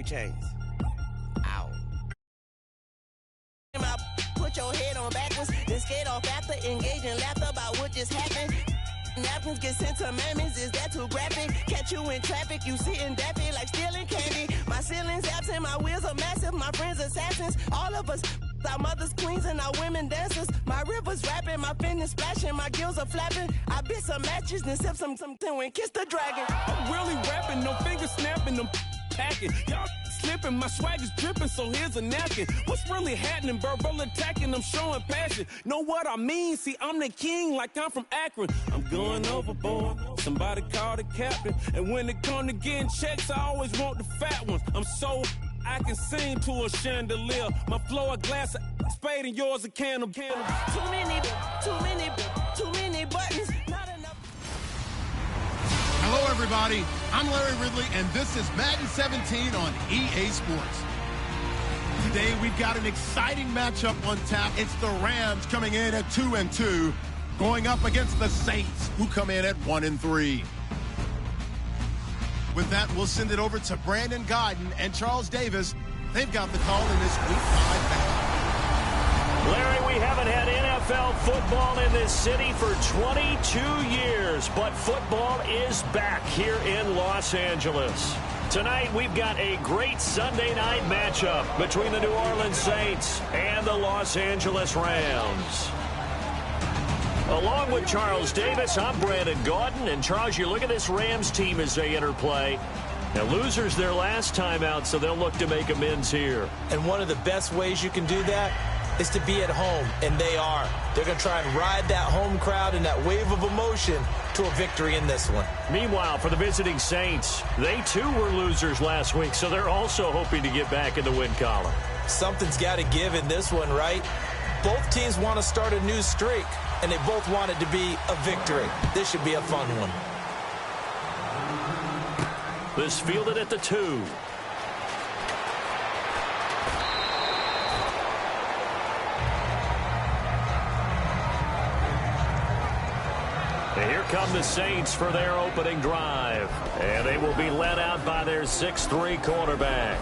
3 chains. Ow. Put your head on backwards, then skate off after, engage in laughter about what just happened. Napkins get sent to mammies, is that too graphic? Catch you in traffic, you sitting daffy like stealing candy. My ceiling's absent, my wheels are massive, my friends assassins. All of us, our mothers queens and our women dancers. My rivers rapping, my fingers splashing, my gills are flapping. I bit some matches, then sip something and kiss the dragon. I'm really rapping, no fingers snapping, them packing. Y'all slipping, my swag is dripping, so here's a napkin. What's really happening? Verbal attacking, I'm showing passion. Know what I mean? See, I'm the king like I'm from Akron. I'm going overboard, somebody call the captain. And when it come to getting checks, I always want the fat ones. I'm so I can sing to a chandelier. My flow a glass of spade and yours a can of. Too many buttons, not enough. Hello, everybody. I'm Larry Ridley, and this is Madden 17 on EA Sports. Today, we've got an exciting matchup on tap. It's the Rams coming in at 2-2, going up against the Saints, who come in at 1-3. With that, we'll send it over to Brandon Godden and Charles Davis. They've got the call in this Week 5 matchup. Larry, we haven't had NFL football in this city for 22 years, but football is back here in Los Angeles. Tonight, we've got a great Sunday night matchup between the New Orleans Saints and the Los Angeles Rams. Along with Charles Davis, I'm Brandon Gaudin. And Charles, you look at this Rams team as they enter play. Now, losers their last time out, so they'll look to make amends here. And one of the best ways you can do that is to be at home, and they are. They're going to try and ride that home crowd and that wave of emotion to a victory in this one. Meanwhile, for the visiting Saints, they too were losers last week, so they're also hoping to get back in the win column. Something's got to give in this one, right? Both teams want to start a new streak, and they both want it to be a victory. This should be a fun one. This fielded at the 2. And here come the Saints for their opening drive. And they will be led out by their 6'3" quarterback.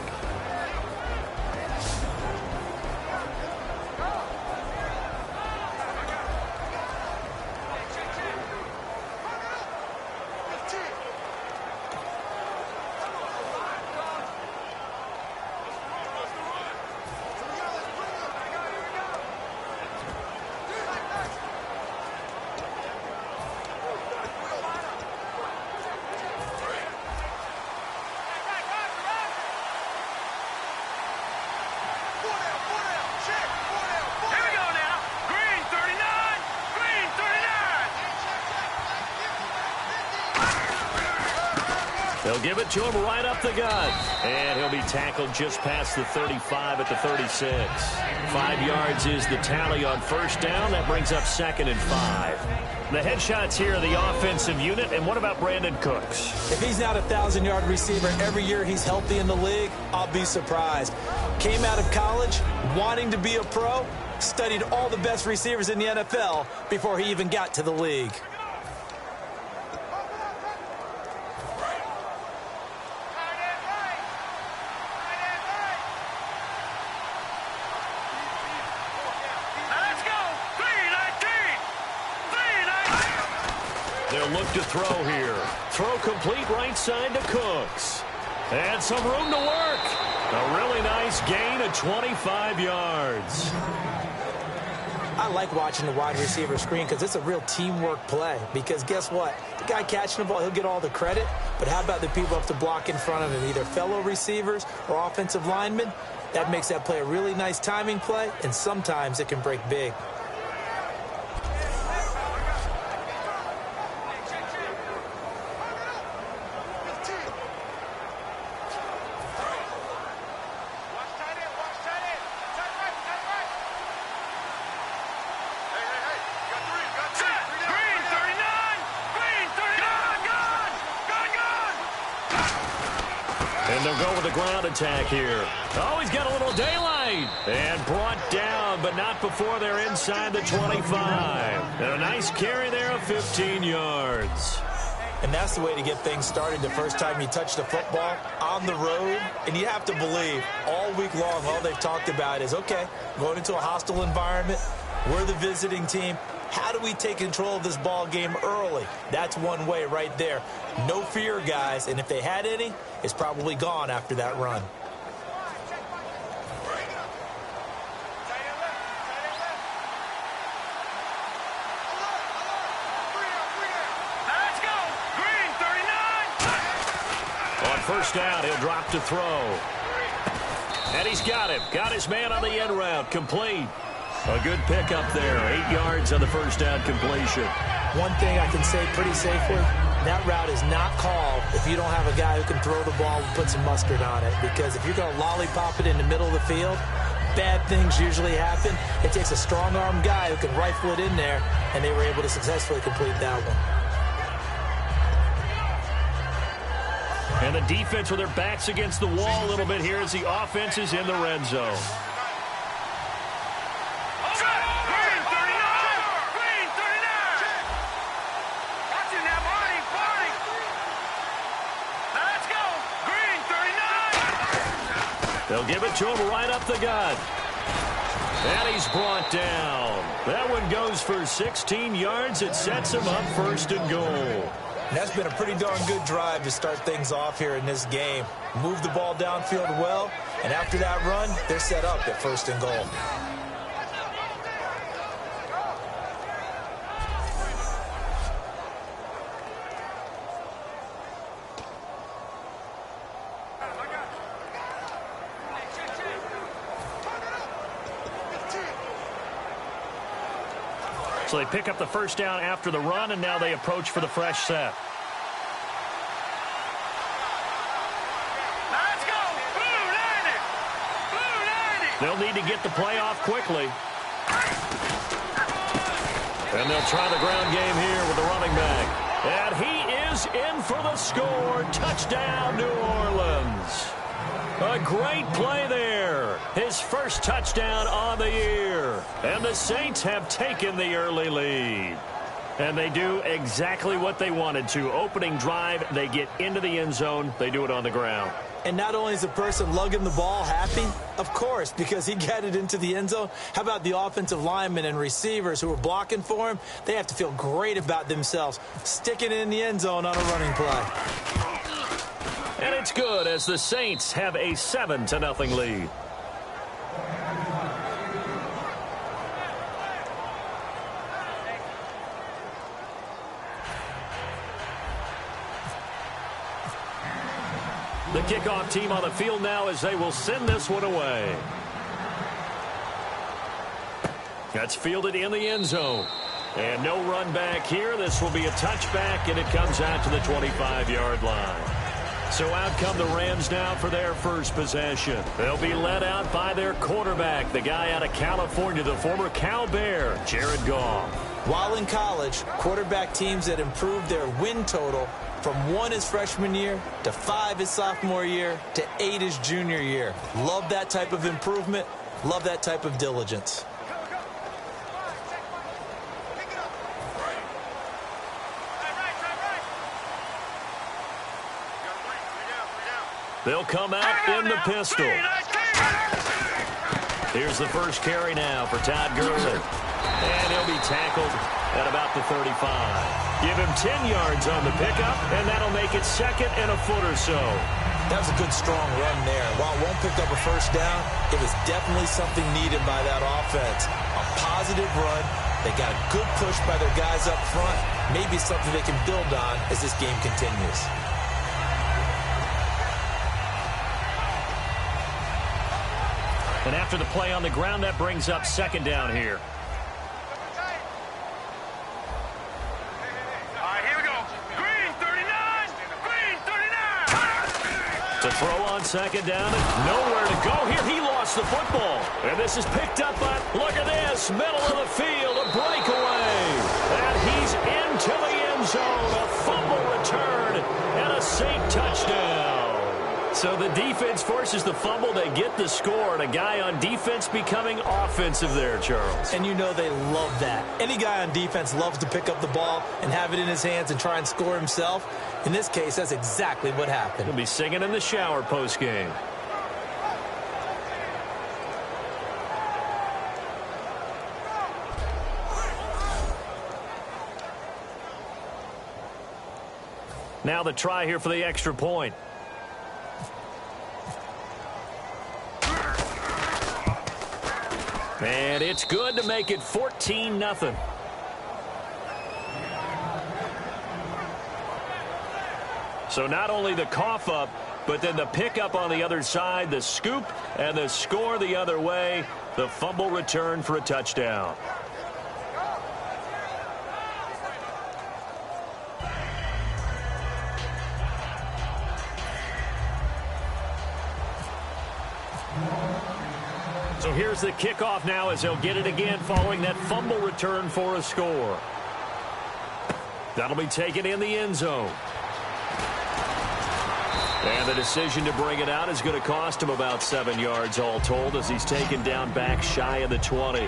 They'll give it to him right up the gut. And he'll be tackled just past the 35 at the 36. 5 yards is the tally on first down. That brings up 2nd and 5. The headshots here are the offensive unit. And what about Brandon Cooks? If he's not a 1,000-yard receiver every year he's healthy in the league, I'll be surprised. Came out of college wanting to be a pro, studied all the best receivers in the NFL before he even got to the league. They'll look to throw here. Throw complete right side to Cooks. And some room to work. A really nice gain of 25 yards. I like watching the wide receiver screen because it's a real teamwork play. Because guess what? The guy catching the ball, he'll get all the credit. But how about the people up to block in front of him, either fellow receivers or offensive linemen? That makes that play a really nice timing play, and sometimes it can break big. And they'll go with the ground attack here. Oh, he's got a little daylight. And brought down, but not before they're inside the 25. And a nice carry there of 15 yards. And that's the way to get things started the first time you touch the football on the road. And you have to believe all week long, all they've talked about is, okay, going into a hostile environment, we're the visiting team. How do we take control of this ball game early? That's one way right there. No fear, guys. And if they had any, it's probably gone after that run. First down, he'll drop to throw. And he's got him. Got his man on the end route. Complete. A good pickup there. 8 yards on the first down completion. One thing I can say pretty safely, that route is not called if you don't have a guy who can throw the ball and put some mustard on it. Because if you're going to lollipop it in the middle of the field, bad things usually happen. It takes a strong-arm guy who can rifle it in there, and they were able to successfully complete that one. And the defense with their backs against the wall a little bit here as the offense is in the red zone. Green 39! Green 39! Watching that body! Now let's go! Green 39! They'll give it to him right up the gut. And he's brought down. That one goes for 16 yards. It sets him up first and goal. And that's been a pretty darn good drive to start things off here in this game. Move the ball downfield well, and after that run, they're set up at first and goal. So they pick up the first down after the run, and now they approach for the fresh set. Let's go! Blue 90! Blue 90! They'll need to get the play off quickly. And they'll try the ground game here with the running back. And he is in for the score. Touchdown, New Orleans. A great play there. His first touchdown on the year. And the Saints have taken the early lead. And they do exactly what they wanted to. Opening drive, they get into the end zone. They do it on the ground. And not only is the person lugging the ball happy, of course, because he got it into the end zone. How about the offensive linemen and receivers who are blocking for him? They have to feel great about themselves, sticking it in the end zone on a running play. And it's good as the Saints have a 7-0 lead. The kickoff team on the field now as they will send this one away. That's fielded in the end zone. And no run back here. This will be a touchback, and it comes out to the 25-yard line. So out come the Rams now for their first possession. They'll be led out by their quarterback, the guy out of California, the former Cal Bear, Jared Goff. While in college, quarterback teams that improved their win total from 1 his freshman year to 5 his sophomore year to 8 his junior year. Love that type of improvement. Love that type of diligence. They'll come out in the pistol. Here's the first carry now for Todd Gurley. And he'll be tackled at about the 35. Give him 10 yards on the pickup, and that'll make it second and a foot or so. That was a good, strong run there. While it won't pick up a first down, it was definitely something needed by that offense. A positive run. They got a good push by their guys up front. Maybe something they can build on as this game continues. And after the play on the ground, that brings up second down here. All right, here we go. Green 39! Green 39! To throw on second down, and nowhere to go here. He lost the football. And this is picked up by, look at this, middle of the field, a breakaway. And he's into the end zone, a fumble return, and a Saint touchdown. So the defense forces the fumble. They get the score, and a guy on defense becoming offensive there, Charles. And you know they love that. Any guy on defense loves to pick up the ball and have it in his hands and try and score himself. In this case, that's exactly what happened. He'll be singing in the shower post-game. Now the try here for the extra point. And it's good to make it 14-0. So not only the cough up, but then the pickup on the other side, the scoop, and the score the other way. The fumble return for a touchdown. So here's the kickoff now as they'll get it again following that fumble return for a score. That'll be taken in the end zone. And the decision to bring it out is going to cost him about 7 yards all told as he's taken down back shy of the 20.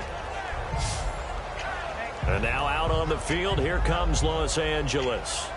And now out on the field, here comes Los Angeles.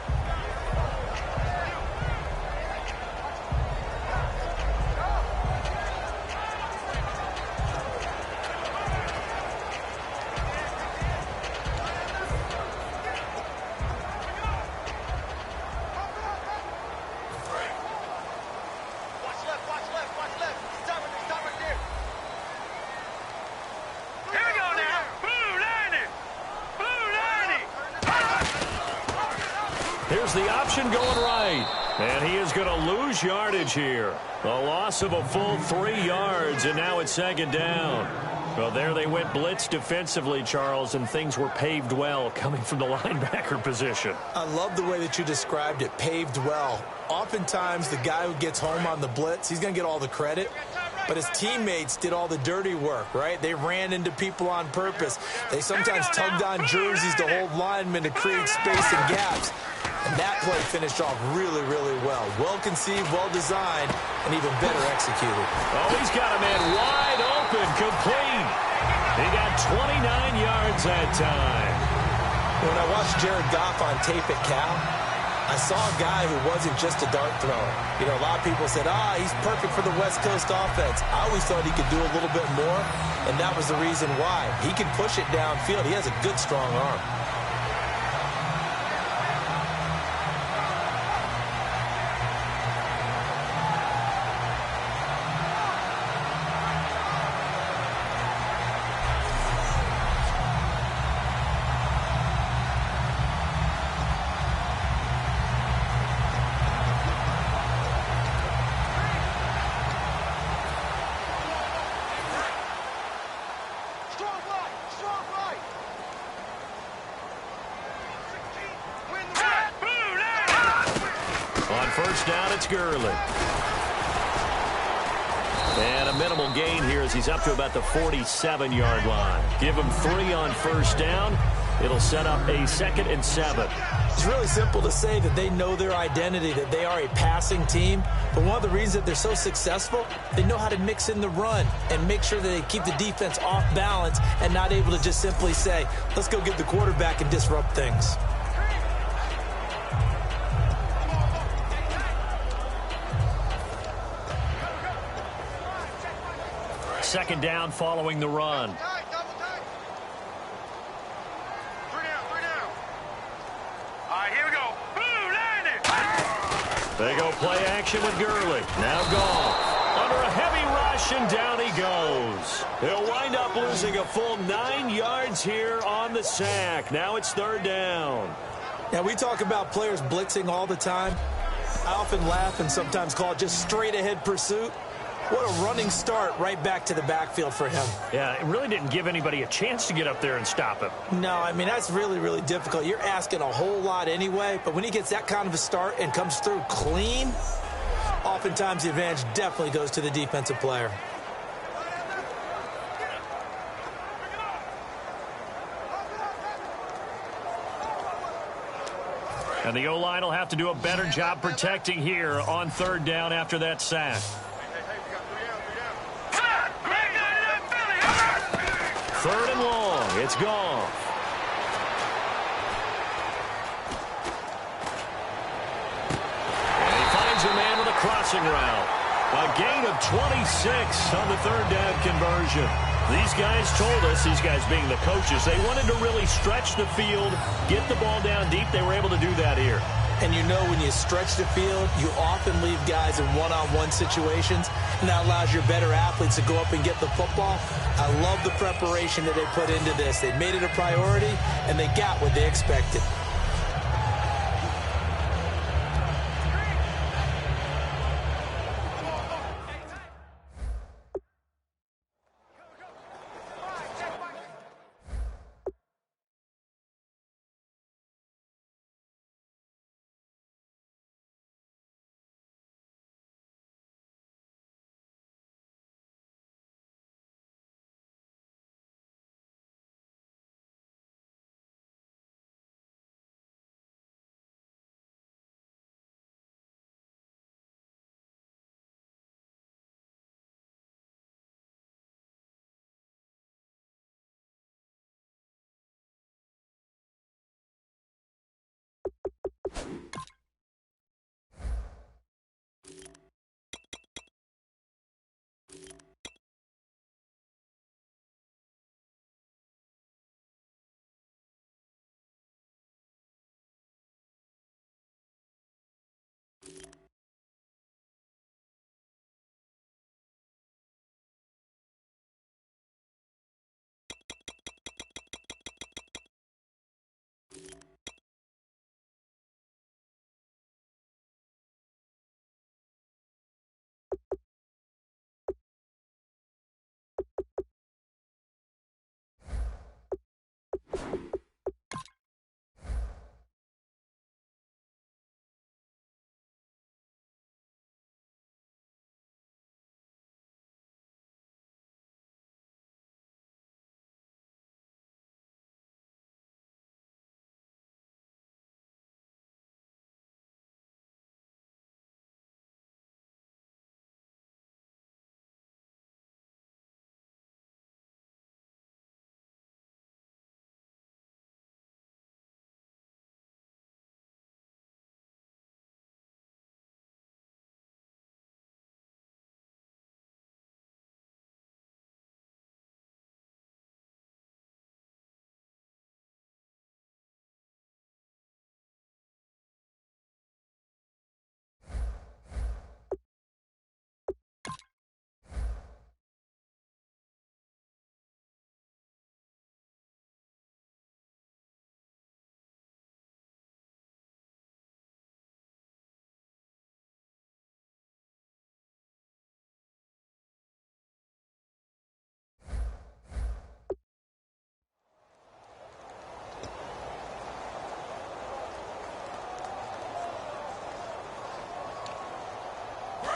Here's the option going right. And he is going to lose yardage here. A loss of a full 3 yards, and now it's second down. Well, there they went blitz defensively, Charles, and things were paved well coming from the linebacker position. I love the way that you described it, paved well. Oftentimes, the guy who gets home on the blitz, he's going to get all the credit. But his teammates did all the dirty work, right? They ran into people on purpose. They sometimes tugged on jerseys to hold linemen to create space and gaps. And that play finished off really, really well. Well-conceived, well-designed, and even better executed. Oh, he's got a man wide open, complete. He got 29 yards that time. When I watched Jared Goff on tape at Cal, I saw a guy who wasn't just a dart thrower. You know, a lot of people said, he's perfect for the West Coast offense. I always thought he could do a little bit more, and that was the reason why. He can push it downfield. He has a good, strong arm. First down, it's Gurley. And a minimal gain here as he's up to about the 47-yard line. Give him 3 on first down. It'll set up a 2nd and 7. It's really simple to say that they know their identity, that they are a passing team. But one of the reasons that they're so successful, they know how to mix in the run and make sure that they keep the defense off balance and not able to just simply say, let's go get the quarterback and disrupt things. Second down following the run. They go play action with Gurley. Now Goff under a heavy rush, and down he goes. He'll wind up losing a full 9 yards here on the sack. Now it's third down. Now, we talk about players blitzing all the time. I often laugh and sometimes call it just straight-ahead pursuit. What a running start right back to the backfield for him. Yeah, it really didn't give anybody a chance to get up there and stop him. No, I mean, that's really, really difficult. You're asking a whole lot anyway, but when he gets that kind of a start and comes through clean, oftentimes the advantage definitely goes to the defensive player. And the O-line will have to do a better job protecting here on third down after that sack. Third and long. It's gone. And he finds a man with a crossing route. A gain of 26 on the third down conversion. These guys told us, these guys being the coaches, they wanted to really stretch the field, get the ball down deep. They were able to do that here. And you know when you stretch the field, you often leave guys in one-on-one situations, and that allows your better athletes to go up and get the football. I love the preparation that they put into this. They made it a priority, and they got what they expected.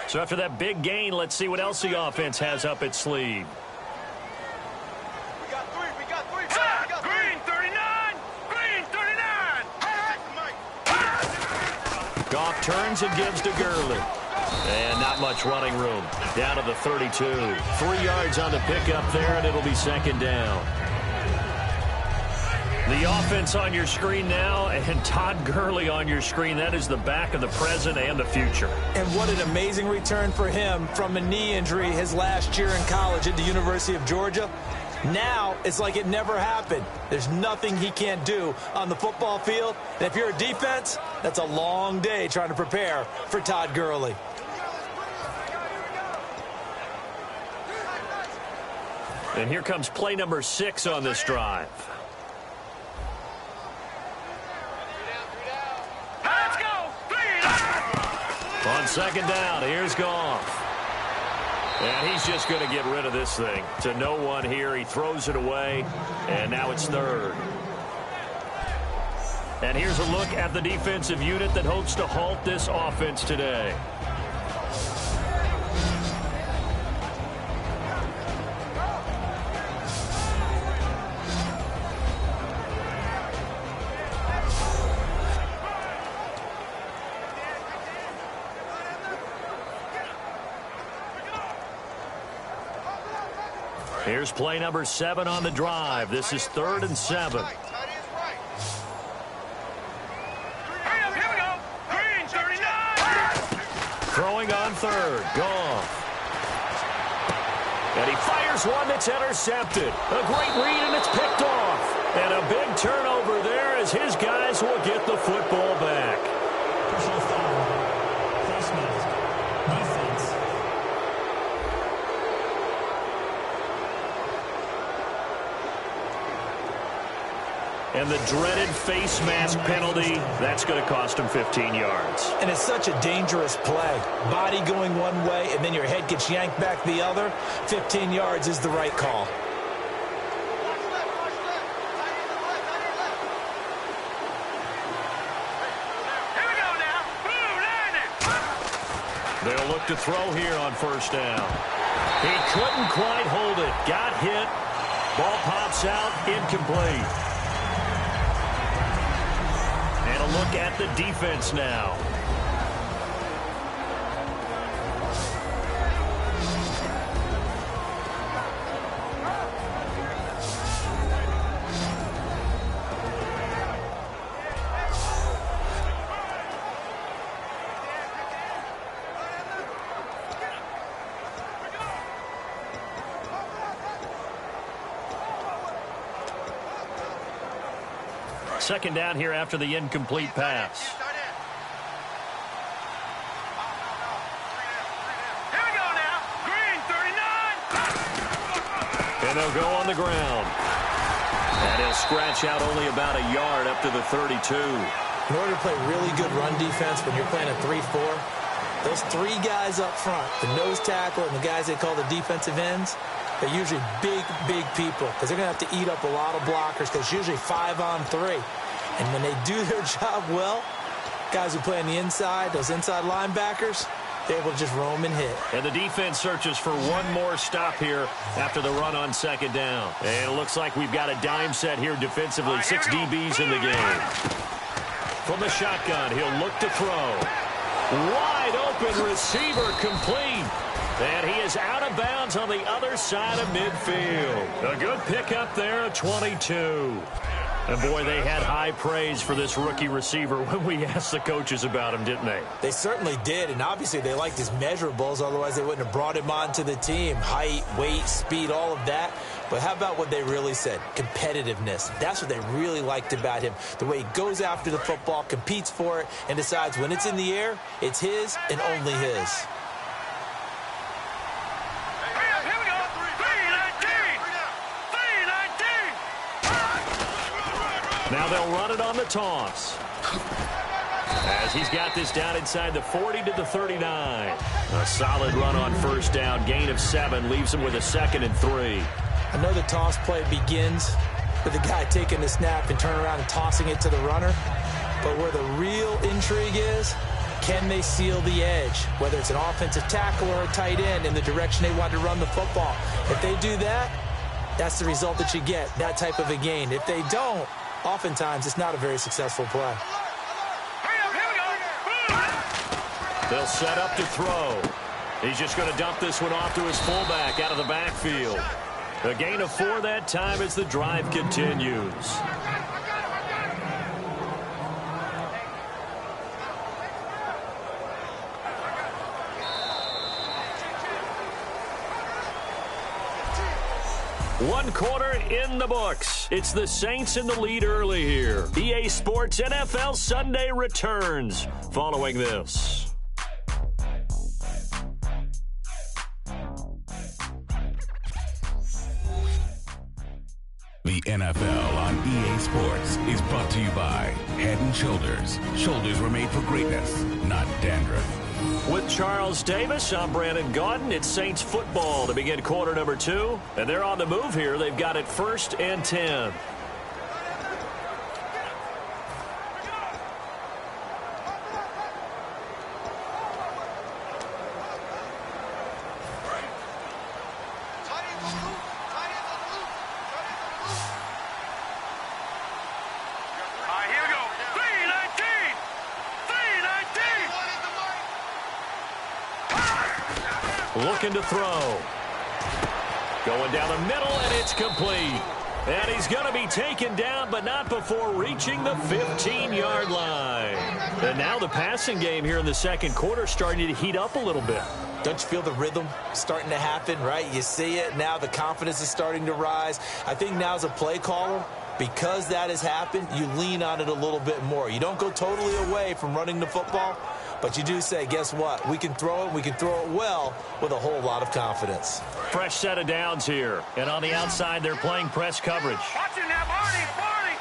So after that big gain, let's see what else the offense has up its sleeve. We got three. Green 39. Goff turns and gives to Gurley. And not much running room. Down to the 32. 3 yards on the pickup there, and it'll be second down. The offense on your screen now, and Todd Gurley on your screen. That is the back of the present and the future. And what an amazing return for him from a knee injury his last year in college at the University of Georgia. Now it's like it never happened. There's nothing he can't do on the football field. And if you're a defense, that's a long day trying to prepare for Todd Gurley. And here comes play number 6 on this drive. On second down, here's Goff. And he's just going to get rid of this thing. To no one here, he throws it away, and now it's third. And here's a look at the defensive unit that hopes to halt this offense today. Here's play number 7 on the drive. This is 3rd and 7. Throwing on 3rd. Goff. And he fires one that's intercepted. A great read, and it's picked off. And a big turnover there as his guys will get the football back. Personal foul. Face mask. Defense. And the dreaded face mask penalty, that's going to cost him 15 yards. And it's such a dangerous play. Body going one way, and then your head gets yanked back the other. 15 yards is the right call. They'll look to throw here on 1st down. He couldn't quite hold it. Got hit. Ball pops out. Incomplete. And a look at the defense now. Second down here after the incomplete pass. Here we go now. Green, 39. And they'll go on the ground. And he'll scratch out only about a yard up to the 32. In order to play really good run defense when you're playing a 3-4, those 3 guys up front, the nose tackle and the guys they call the defensive ends, they're usually big, big people because they're going to have to eat up a lot of blockers because it's usually 5-on-3. And when they do their job well, guys who play on the inside, those inside linebackers, they're able to just roam and hit. And the defense searches for one more stop here after the run on 2nd down. And it looks like we've got a dime set here defensively. 6 DBs in the game. From the shotgun, he'll look to throw. Wide open receiver complete. And he is out of bounds on the other side of midfield. A good pickup there at 22. And, boy, they had high praise for this rookie receiver when we asked the coaches about him, didn't they? They certainly did, and obviously they liked his measurables. Otherwise, they wouldn't have brought him onto the team. Height, weight, speed, all of that. But how about what they really said? Competitiveness. That's what they really liked about him. The way he goes after the football, competes for it, and decides when it's in the air, it's his and only his. Now they'll run it on the toss. As he's got this down inside the 40 to the 39. A solid run on 1st down. Gain of 7 leaves him with a 2nd and 3. I know the toss play begins with the guy taking the snap and turning around and tossing it to the runner. But where the real intrigue is, can they seal the edge? Whether it's an offensive tackle or a tight end in the direction they want to run the football. If they do that, that's the result that you get, that type of a gain. If they don't, oftentimes it's not a very successful play. They'll set up to throw. He's just going to dump this one off to his fullback out of the backfield. A gain of 4 that time as the drive continues. One quarter in the books. It's the Saints in the lead early here. EA Sports NFL Sunday returns following this. The NFL on EA Sports is brought to you by Head & Shoulders. Shoulders were made for greatness, not dandruff. With Charles Davis, I'm Brandon Gaudin. It's Saints football to begin quarter number 2. And they're on the move here. They've got it 1st and 10. Looking to throw. Going down the middle, and it's complete. And he's going to be taken down, but not before reaching the 15-yard line. And now the passing game here in the second quarter starting to heat up a little bit. Don't you feel the rhythm starting to happen, right? You see it. Now the confidence is starting to rise. I think now as a play caller, because that has happened, you lean on it a little bit more. You don't go totally away from running the football, but you do say, guess what? We can throw it. We can throw it well with a whole lot of confidence. Fresh set of downs here. And on the outside, they're playing press coverage. Watching now, Barney, Barney.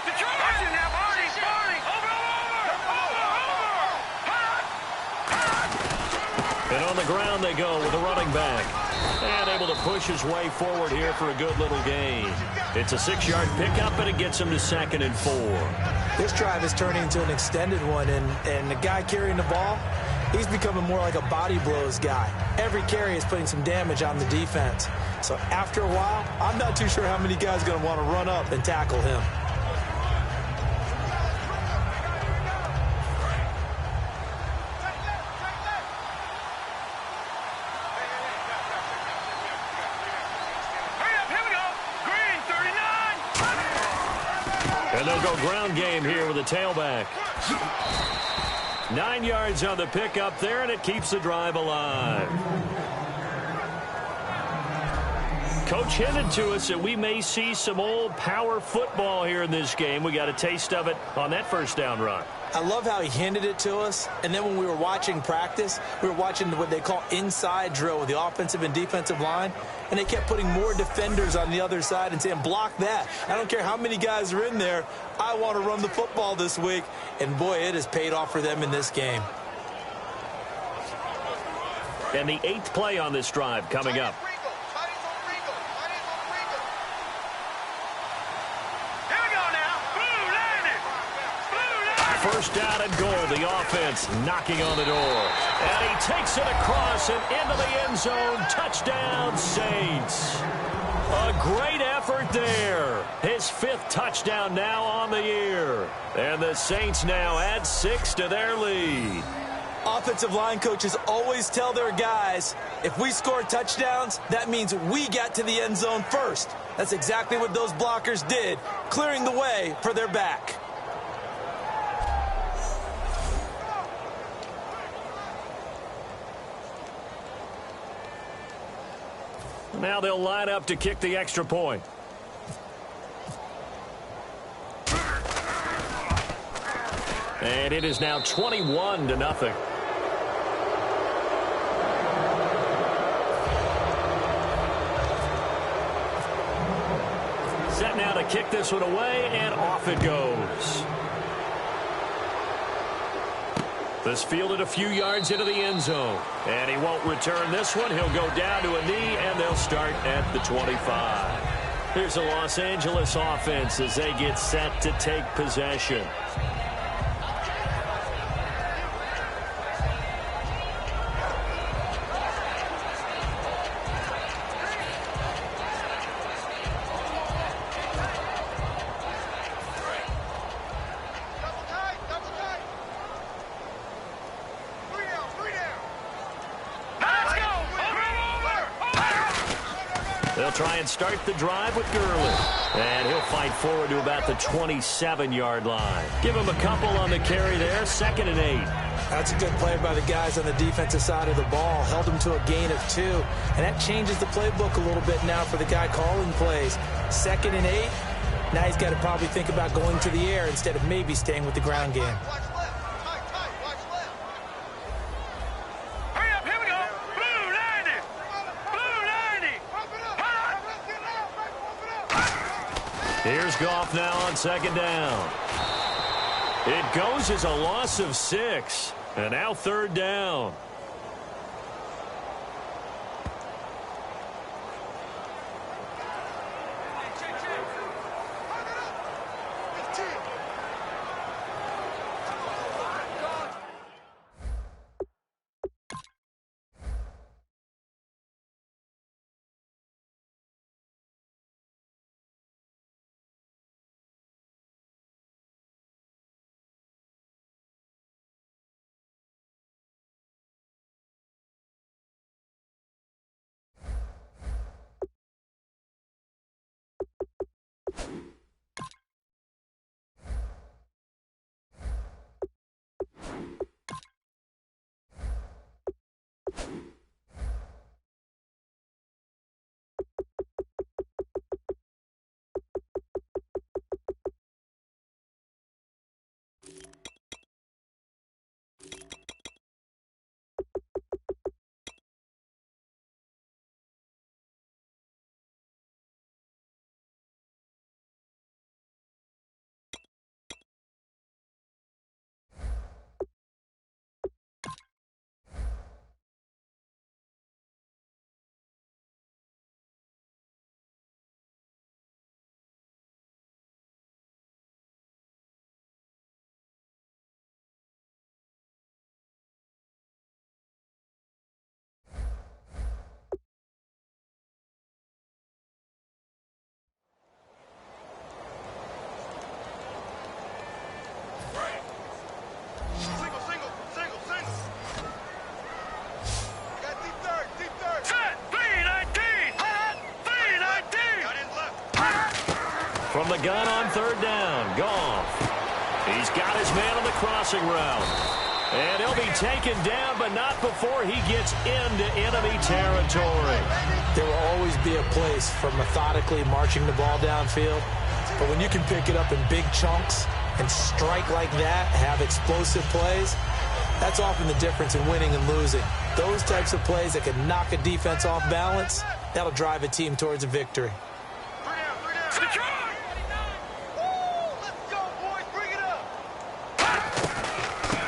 Detroit. Watching now, Barney, Barney. Over. And on the ground they go with a running back. And able to push his way forward here for a good little gain. It's a 6-yard pickup, and it gets him to 2nd and 4. This drive is turning into an extended one, and the guy carrying the ball, he's becoming more like a body blows guy. Every carry is putting some damage on the defense. So after a while, I'm not too sure how many guys are going to want to run up and tackle him. And they'll go ground game here with a tailback. 9 yards on the pickup there, and it keeps the drive alive. Coach hinted to us that we may see some old power football here in this game. We got a taste of it on that first down run. I love how he hinted it to us, and then when we were watching practice, we were watching what they call inside drill with the offensive and defensive line, and they kept putting more defenders on the other side and saying, block that. I don't care how many guys are in there. I want to run the football this week, and boy, it has paid off for them in this game. And the 8th play on this drive coming up. First down and goal, the offense knocking on the door. And he takes it across and into the end zone. Touchdown, Saints. A great effort there. His 5th touchdown now on the year. And the Saints now add 6 to their lead. Offensive line coaches always tell their guys, if we score touchdowns, that means we got to the end zone first. That's exactly what those blockers did, clearing the way for their back. Now they'll line up to kick the extra point. And it is now 21-0. Set now to kick this one away, and off it goes. This fielded a few yards into the end zone. And he won't return this one. He'll go down to a knee, and they'll start at the 25. Here's the Los Angeles offense as they get set to take possession. They'll try and start the drive with Gurley. And he'll fight forward to about the 27-yard line. Give him a couple on the carry there. 2nd and 8. That's a good play by the guys on the defensive side of the ball. Held him to a gain of 2. And that changes the playbook a little bit now for the guy calling plays. 2nd and 8. Now he's got to probably think about going to the air instead of maybe staying with the ground game. Here's Goff now on 2nd down. It goes as a loss of 6. And now 3rd down. From the gun on third down, Goff. He's got his man on the crossing route. And he'll be taken down, but not before he gets into enemy territory. There will always be a place for methodically marching the ball downfield. But when you can pick it up in big chunks and strike like that, have explosive plays, that's often the difference in winning and losing. Those types of plays that can knock a defense off balance, that'll drive a team towards a victory.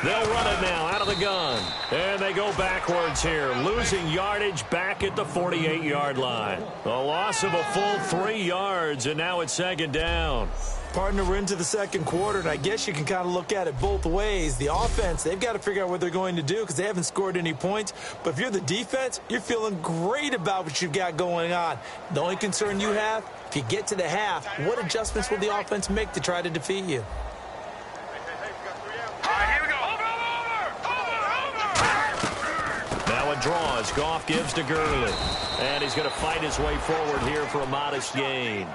They'll run it now out of the gun. And they go backwards here, losing yardage back at the 48-yard line. A loss of a full 3 yards, and now it's second down. Partner, we're into the second quarter, and I guess you can kind of look at it both ways. The offense, they've got to figure out what they're going to do because they haven't scored any points. But if you're the defense, you're feeling great about what you've got going on. The only concern you have, if you get to the half, what adjustments will the offense make to try to defeat you? Draws. Goff gives to Gurley. And he's going to fight his way forward here for a modest gain.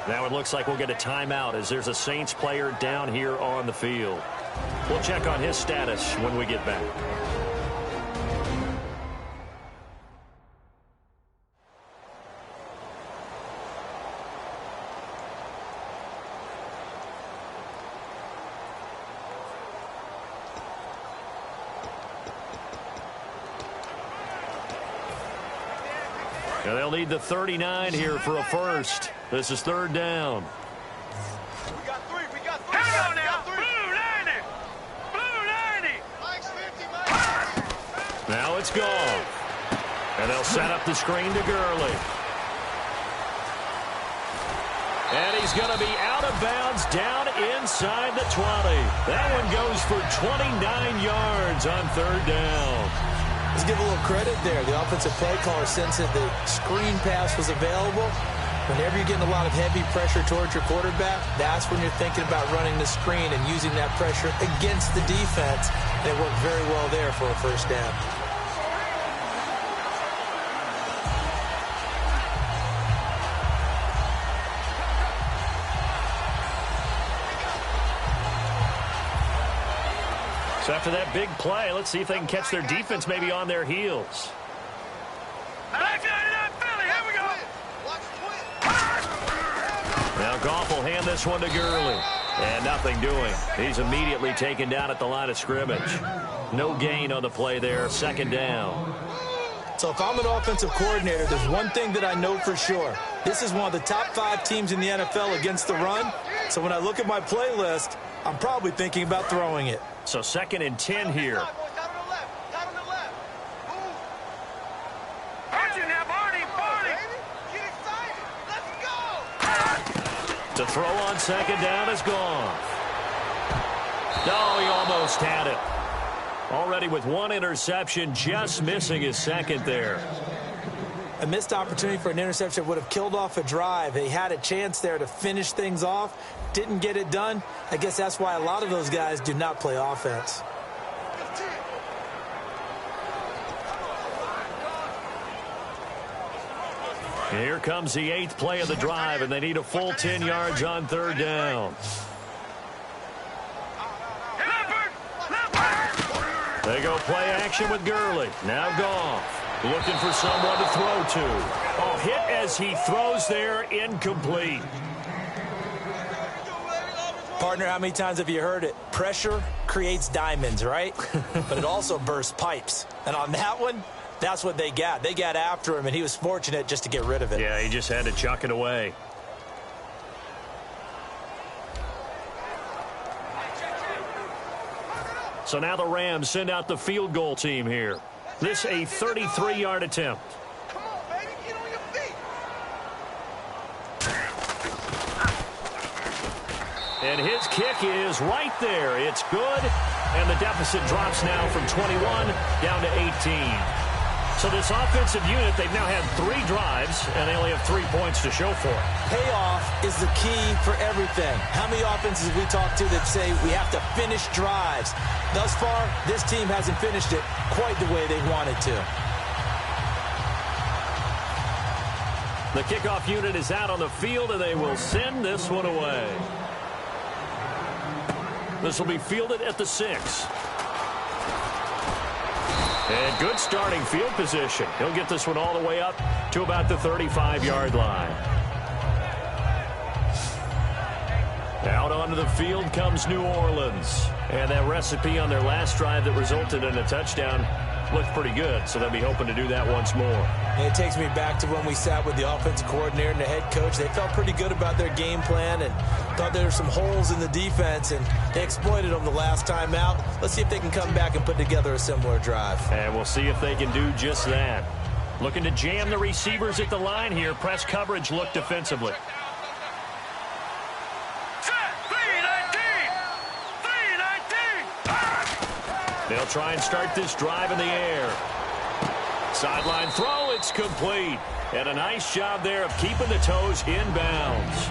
Now it looks like we'll get a timeout as there's a Saints player down here on the field. We'll check on his status when we get back. Now they'll need the 39 here for a first. This is third down. We got three. Hang on now. Blue 90. Blue 90. Mike's 50, Mike. Now it's Goff. And they'll set up the screen to Gurley. And he's going to be out of bounds down inside the 20. That one goes for 29 yards on third down. Let's give a little credit there. The offensive play caller sensed that the screen pass was available. Whenever you're getting a lot of heavy pressure towards your quarterback, that's when you're thinking about running the screen and using that pressure against the defense. And it worked very well there for a first down. So after that big play, let's see if they can catch their defense maybe on their heels. Now Goff will hand this one to Gurley. And nothing doing. He's immediately taken down at the line of scrimmage. No gain on the play there. Second down. So if I'm an offensive coordinator, there's one thing that I know for sure. This is one of the top 5 teams in the NFL against the run. So when I look at my playlist, I'm probably thinking about throwing it. So second and 10 here. To throw on second down is gone. No, he almost had it. Already with one interception, just missing his second there. A missed opportunity for an interception would have killed off a drive. He had a chance there to finish things off. Didn't get it done. I guess that's why a lot of those guys do not play offense. Here comes the 8th play of the drive, and they need a full 10 yards on third down. They go play action with Gurley. Now Goff. Looking for someone to throw to. Oh, hit as he throws there, incomplete. Partner, how many times have you heard it? Pressure creates diamonds, right? But it also bursts pipes. And on that one, that's what they got. They got after him, and he was fortunate just to get rid of it. Yeah, he just had to chuck it away. So now the Rams send out the field goal team here. This a 33-yard attempt. Come on, baby, get on your feet. And his kick is right there. It's good. And the deficit drops now from 21 down to 18. So this offensive unit, they've now had 3 drives, and they only have 3 points to show for it. Payoff is the key for everything. How many offenses we talk to that say we have to finish drives? Thus far, this team hasn't finished it quite the way they wanted to. The kickoff unit is out on the field, and they will send this one away. This will be fielded at the 6. And good starting field position. He'll get this one all the way up to about the 35-yard line. Out onto the field comes New Orleans. And that recipe on their last drive that resulted in a touchdown looked pretty good, so they'll be hoping to do that once more. And it takes me back to when we sat with the offensive coordinator and the head coach. They felt pretty good about their game plan and thought there were some holes in the defense, and they exploited them the last time out. Let's see if they can come back and put together a similar drive. And we'll see if they can do just that. Looking to jam the receivers at the line here. Press coverage look defensively. They'll try and start this drive in the air. Sideline throw, it's complete. And a nice job there of keeping the toes in bounds.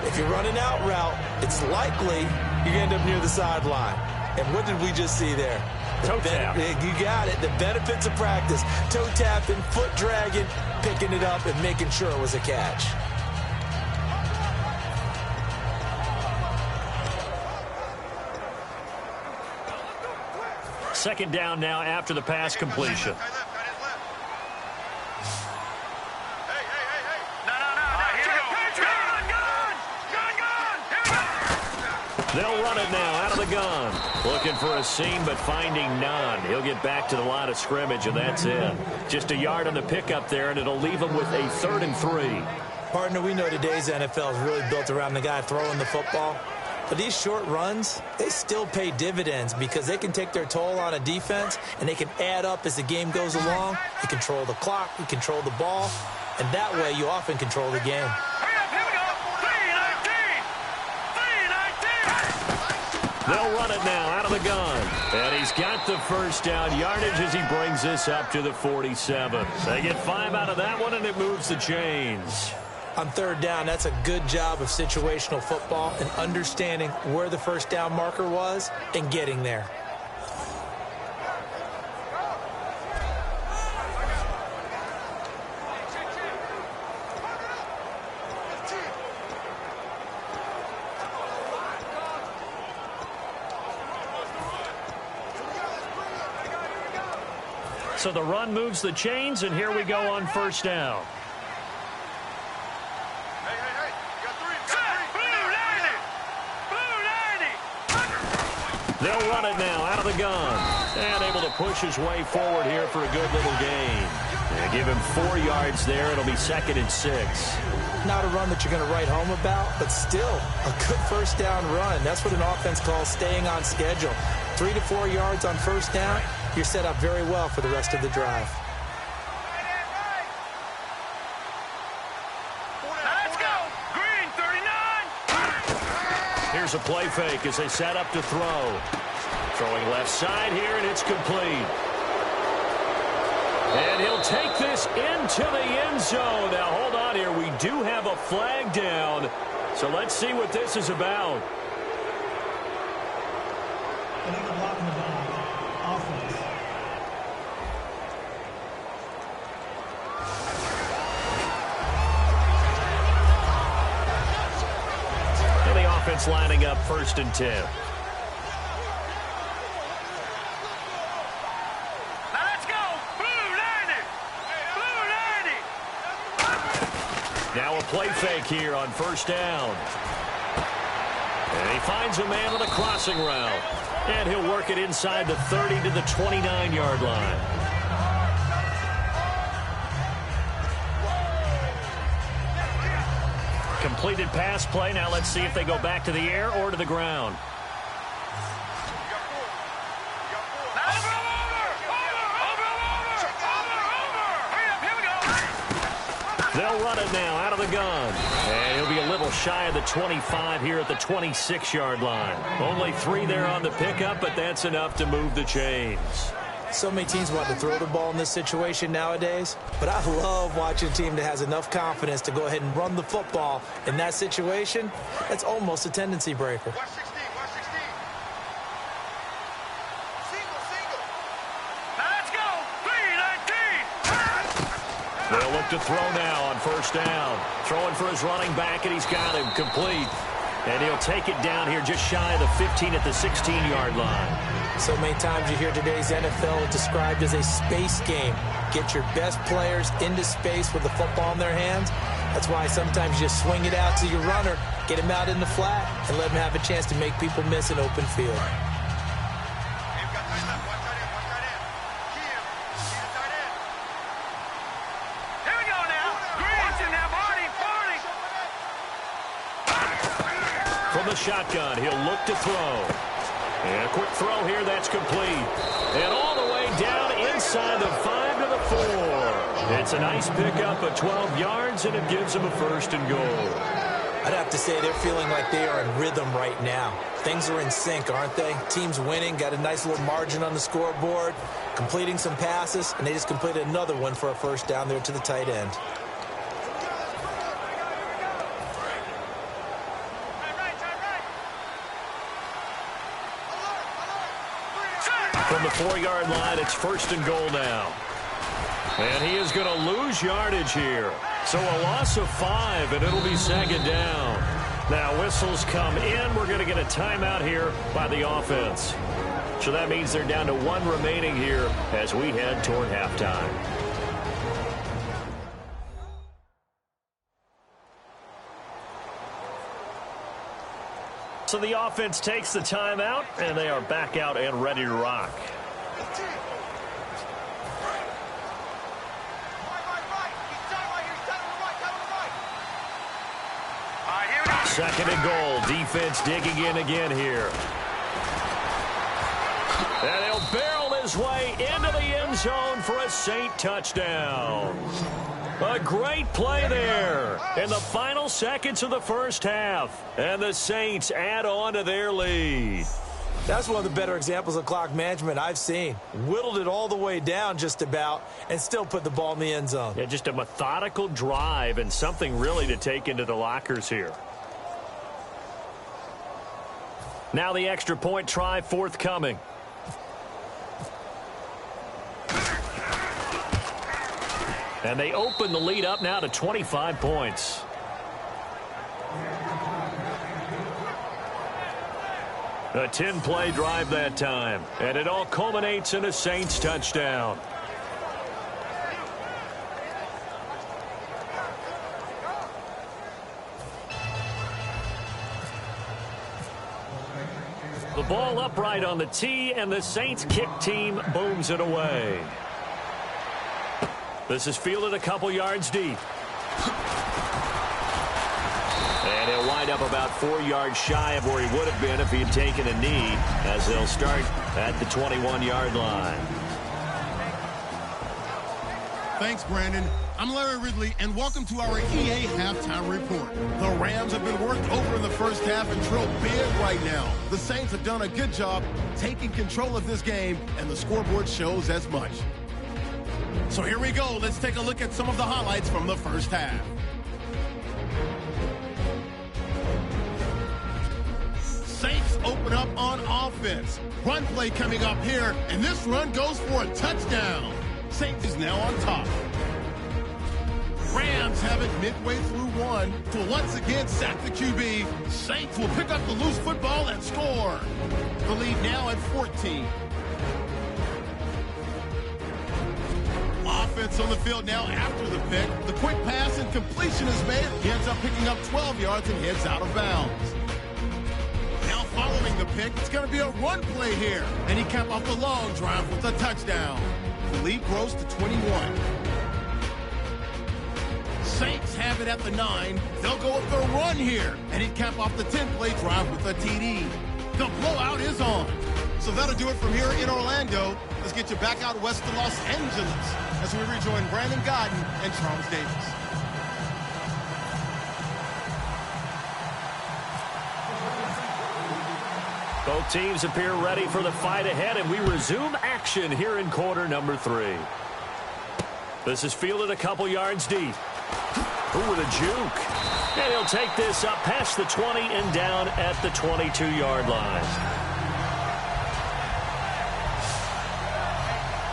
If you're running out route, it's likely you're going to end up near the sideline. And what did we just see there? Toe tap. You got it. The benefits of practice. Toe tapping, foot dragging, picking it up, and making sure it was a catch. Second down now after the pass completion. They'll run it now out of the gun. Looking for a seam, but finding none. He'll get back to the line of scrimmage, and that's it. Just a yard on the pickup there, and it'll leave him with a 3rd and 3. Partner, we know today's NFL is really built around the guy throwing the football. But these short runs, they still pay dividends because they can take their toll on a defense, and they can add up as the game goes along. You control the clock, you control the ball, and that way you often control the game. They'll run it now out of the gun. And he's got the first down yardage as he brings this up to the 47. They get 5 out of that one, and it moves the chains. On 3rd down, that's a good job of situational football and understanding where the first down marker was and getting there. So the run moves the chains, and here we go on first down. They'll run it now out of the gun. And able to push his way forward here for a good little gain. They give him 4 yards there. It'll be 2nd and 6. Not a run that you're going to write home about, but still a good first down run. That's what an offense calls staying on schedule. 3 to 4 yards on first down. You're set up very well for the rest of the drive. Let's go! Green, 39! Here's a play fake as they set up to throw. Throwing left side here, and it's complete. And he'll take this into the end zone. Now, hold on here. We do have a flag down. So let's see what this is about. And the offense lining up 1st and 10. Now a play fake here on first down. And he finds a man on a crossing route. And he'll work it inside the 30 to the 29-yard line. Completed pass play. Now let's see if they go back to the air or to the ground. They'll run it now out of the gun. And he'll be a little shy of the 25 here at the 26-yard line. Only 3 there on the pickup, but that's enough to move the chains. So many teams want to throw the ball in this situation nowadays, but I love watching a team that has enough confidence to go ahead and run the football. In that situation, that's almost a tendency breaker. Watch 16, watch 16. Single. Now let's go. 3-19. They'll look to throw now on first down. Throwing for his running back, and he's got him complete. And he'll take it down here just shy of the 15 at the 16-yard line. So many times you hear today's NFL described as a space game. Get your best players into space with the football in their hands. That's why sometimes you just swing it out to your runner, get him out in the flat, and let him have a chance to make people miss an open field. From the shotgun, he'll look to throw. And a quick throw here, that's complete. And all the way down inside the 5 to the 4. It's a nice pickup of 12 yards, and it gives him a first and goal. I'd have to say they're feeling like they are in rhythm right now. Things are in sync, aren't they? Team's winning, got a nice little margin on the scoreboard, completing some passes, and they just completed another one for a first down there to the tight end. From the 4-yard line, it's first and goal now. And he is going to lose yardage here. So a loss of 5, and it'll be second down. Now whistles come in. We're going to get a timeout here by the offense. So that means they're down to 1 remaining here as we head toward halftime. So the offense takes the timeout, and they are back out and ready to rock. Second and goal. Defense digging in again here. And he'll barrel his way into the end zone for a Saint touchdown. A great play there in the final seconds of the first half. And the Saints add on to their lead. That's one of the better examples of clock management I've seen. Whittled it all the way down just about and still put the ball in the end zone. Yeah, just a methodical drive and something really to take into the lockers here. Now the extra point try forthcoming. And they open the lead up now to 25 points. A 10-play drive that time. And it all culminates in a Saints touchdown. The ball upright on the tee, and the Saints kick team booms it away. This is fielded a couple yards deep. And he'll wind up about 4 yards shy of where he would have been if he had taken a knee, as they'll start at the 21-yard line. Thanks, Brandon. I'm Larry Ridley, and welcome to our EA Halftime Report. The Rams have been worked over in the first half and trail big right now. The Saints have done a good job taking control of this game, and the scoreboard shows as much. So here we go. Let's take a look at some of the highlights from the first half. Saints open up on offense. Run play coming up here, and this run goes for a touchdown. Saints is now on top. Rams have it midway through one to once again sack the QB. Saints will pick up the loose football and score. The lead now at 14. Offense on the field now after the pick. The quick pass and completion is made. He ends up picking up 12 yards and heads out of bounds. Now following the pick, it's going to be a run play here. And he capped off the long drive with a touchdown. The lead grows to 21. Saints have it at the 9. They'll go with the run here. And he'd cap off the 10-play drive with a TD. The blowout is on. So that'll do it from here in Orlando. Let's get you back out west to Los Angeles as we rejoin Brandon Godden and Charles Davis. Both teams appear ready for the fight ahead, and we resume action here in quarter number 3. This is fielded a couple yards deep. Ooh, with a juke. And he'll take this up past the 20 and down at the 22-yard line.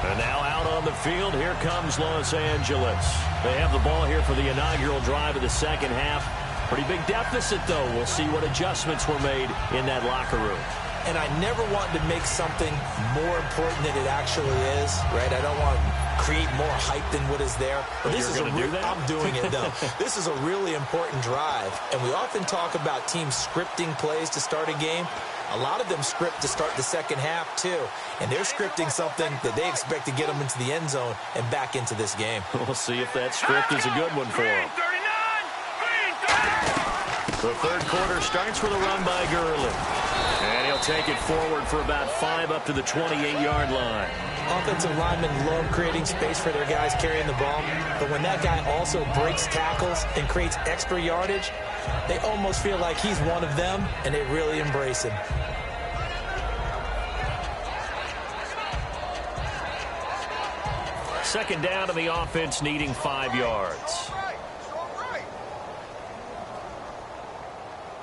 And now out on the field. Here comes Los Angeles. They have the ball here for the inaugural drive of the second half. Pretty big deficit, though. We'll see what adjustments were made in that locker room. And I never want to make something more important than it actually is, right? I don't want to create more hype than what is there. But this is I'm doing it, though. This is a really important drive. And we often talk about teams scripting plays to start a game. A lot of them script to start the second half, too. And they're scripting something that they expect to get them into the end zone and back into this game. We'll see if that script is a good one for them. The third quarter starts with a run by Gurley. And he'll take it forward for about 5 up to the 28-yard line. Offensive linemen love creating space for their guys carrying the ball. But when that guy also breaks tackles and creates extra yardage, they almost feel like he's one of them, and they really embrace him. Second down to the offense, needing 5 yards.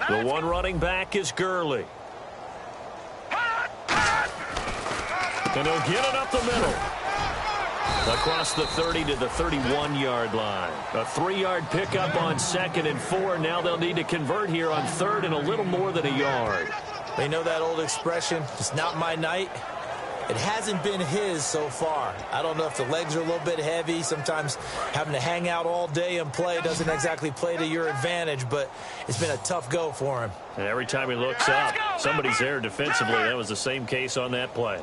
The one running back is Gurley. And he'll get it up the middle. Across the 30 to the 31-yard line. A 3-yard pickup on 2nd and 4. Now they'll need to convert here on 3rd and a little more than a yard. They know that old expression, it's not my night. It hasn't been his so far. I don't know if the legs are a little bit heavy. Sometimes having to hang out all day and play doesn't exactly play to your advantage, but it's been a tough go for him. And every time he looks up, somebody's there defensively. That was the same case on that play.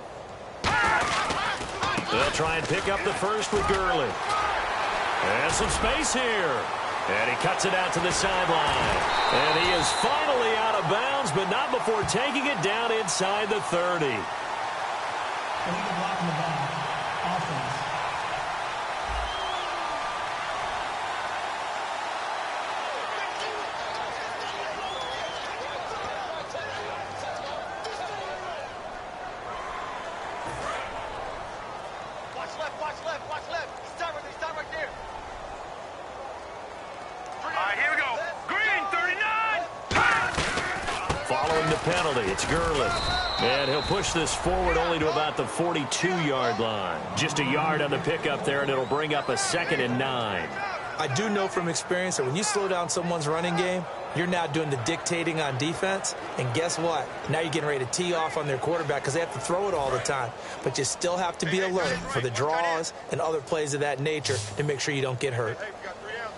They'll try and pick up the first with Gurley. And some space here. And he cuts it out to the sideline. And he is finally out of bounds, but not before taking it down inside the 30. Blocking the ball. Offense. Watch left. He's right there. All right, here we go. Green, 39. Following the penalty, it's Gurley. And he'll push this forward only to about the 42-yard line. Just a yard on the pickup there, and it'll bring up a 2nd and 9. I do know from experience that when you slow down someone's running game, you're now doing the dictating on defense. And guess what? Now you're getting ready to tee off on their quarterback because they have to throw it all the time. But you still have to be alert for the draws and other plays of that nature to make sure you don't get hurt. Hey, we got 3 outs.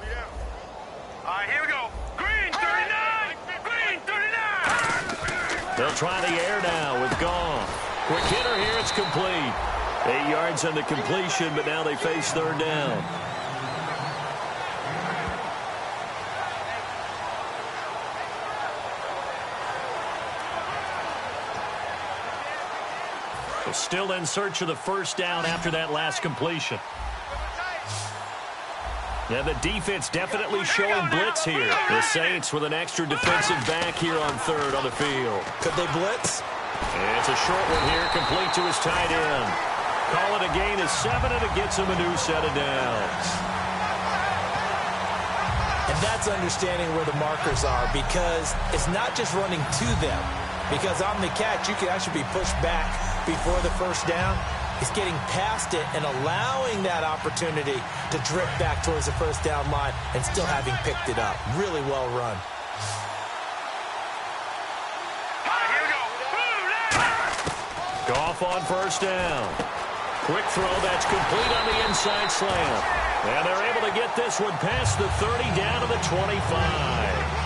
All right, here we go. Green, 39. Green, 39. They'll try the air now with Goff. Quick hitter here, it's complete. 8 yards on the completion, but now they face 3rd down. Still in search of the first down after that last completion. Yeah, the defense definitely showing blitz here. The Saints with an extra defensive back here on 3rd on the field. Could they blitz? It's a short one here, complete to his tight end. Call it a gain of 7, and it gets him a new set of downs. And that's understanding where the markers are, because it's not just running to them. Because on the catch, you can actually be pushed back before the first down. It's getting past it and allowing that opportunity to drip back towards the first down line and still having picked it up. Really well run. Goff on first down. Quick throw, that's complete on the inside slant. And they're able to get this one past the 30 down to the 25.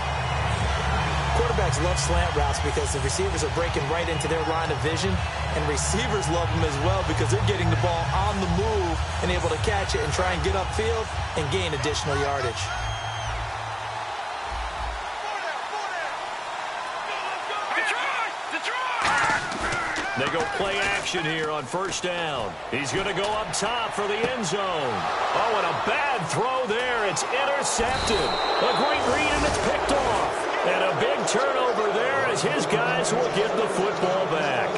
Quarterbacks love slant routes because the receivers are breaking right into their line of vision, and receivers love them as well because they're getting the ball on the move and able to catch it and try and get upfield and gain additional yardage. They go play action here on first down. He's going to go up top for the end zone. Oh, and a bad throw there. It's intercepted. A great read, and it's picked off. And a big turnover there as his guys will get the football back.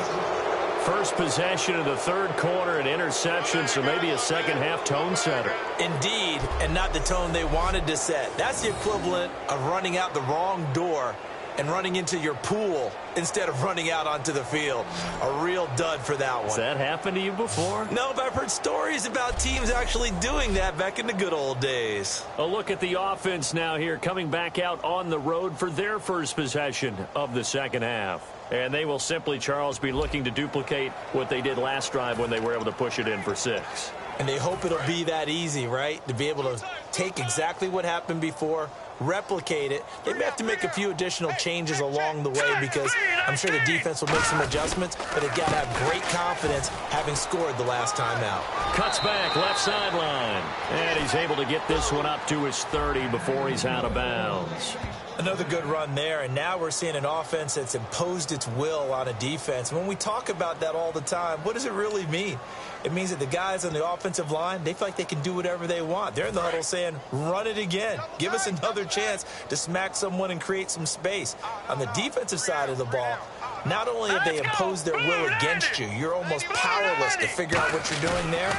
First possession of the 3rd quarter, an interception, so maybe a second-half tone setter. Indeed, and not the tone they wanted to set. That's the equivalent of running out the wrong door and running into your pool instead of running out onto the field. A real dud for that one. Has that happened to you before? No, but I've heard stories about teams actually doing that back in the good old days. A look at the offense now here, coming back out on the road for their first possession of the second half. And they will simply, Charles, be looking to duplicate what they did last drive when they were able to push it in for 6. And they hope it'll be that easy, right? To be able to take exactly what happened before, replicate it. They may have to make a few additional changes along the way because I'm sure the defense will make some adjustments, but they've got to have great confidence having scored the last time out. Cuts back, left sideline. And he's able to get this one up to his 30 before he's out of bounds. Another good run there, and now we're seeing an offense that's imposed its will on a defense. When we talk about that all the time, what does it really mean? It means that the guys on the offensive line, they feel like they can do whatever they want. They're in the huddle saying, run it again. Give us another chance to smack someone and create some space. On the defensive side of the ball, not only have they imposed their will against you, you're almost powerless to figure out what you're doing there,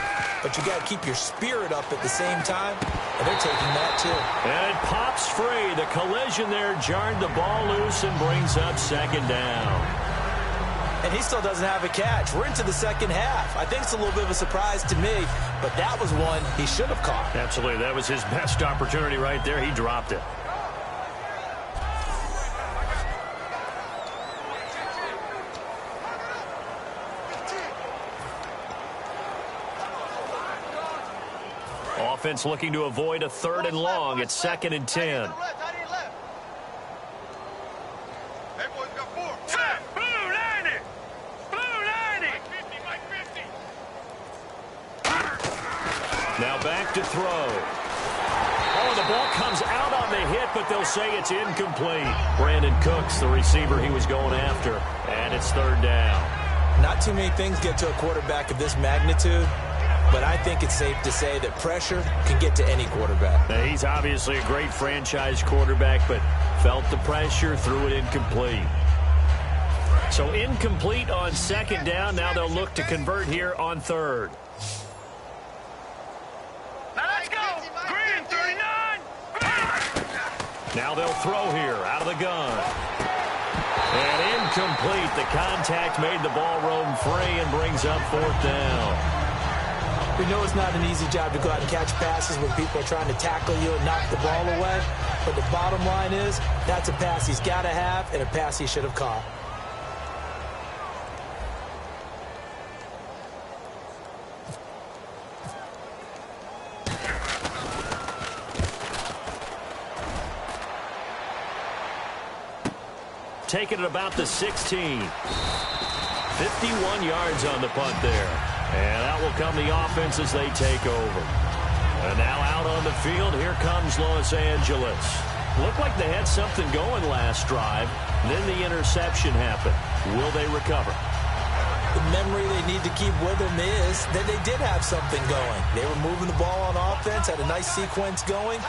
but you got to keep your spirit up at the same time, and they're taking that too. And it pops free. The collision there jarred the ball loose and brings up second down. And he still doesn't have a catch. We're into the second half. I think it's a little bit of a surprise to me, but that was one he should have caught. Absolutely. That was his best opportunity right there. He dropped it. Offense looking to avoid a 3rd and long. It's 2nd and 10. Now back to throw. Oh, the ball comes out on the hit, but they'll say it's incomplete. Brandon Cooks, the receiver he was going after, and it's 3rd down. Not too many things get to a quarterback of this magnitude, but I think it's safe to say that pressure can get to any quarterback. Now, he's obviously a great franchise quarterback, but felt the pressure, threw it incomplete. So incomplete on 2nd down. Now they'll look to convert here on 3rd. Now they'll throw here out of the gun. And incomplete. The contact made the ball roam free and brings up 4th down. We know it's not an easy job to go out and catch passes when people are trying to tackle you and knock the ball away. But the bottom line is that's a pass he's got to have and a pass he should have caught. Taking it about the 16. 51 yards on the punt there. And out will come the offense as they take over. And now out on the field, here comes Los Angeles. Looked like they had something going last drive. Then the interception happened. Will they recover? The memory they need to keep with them is that they did have something going. They were moving the ball on offense, had a nice sequence going.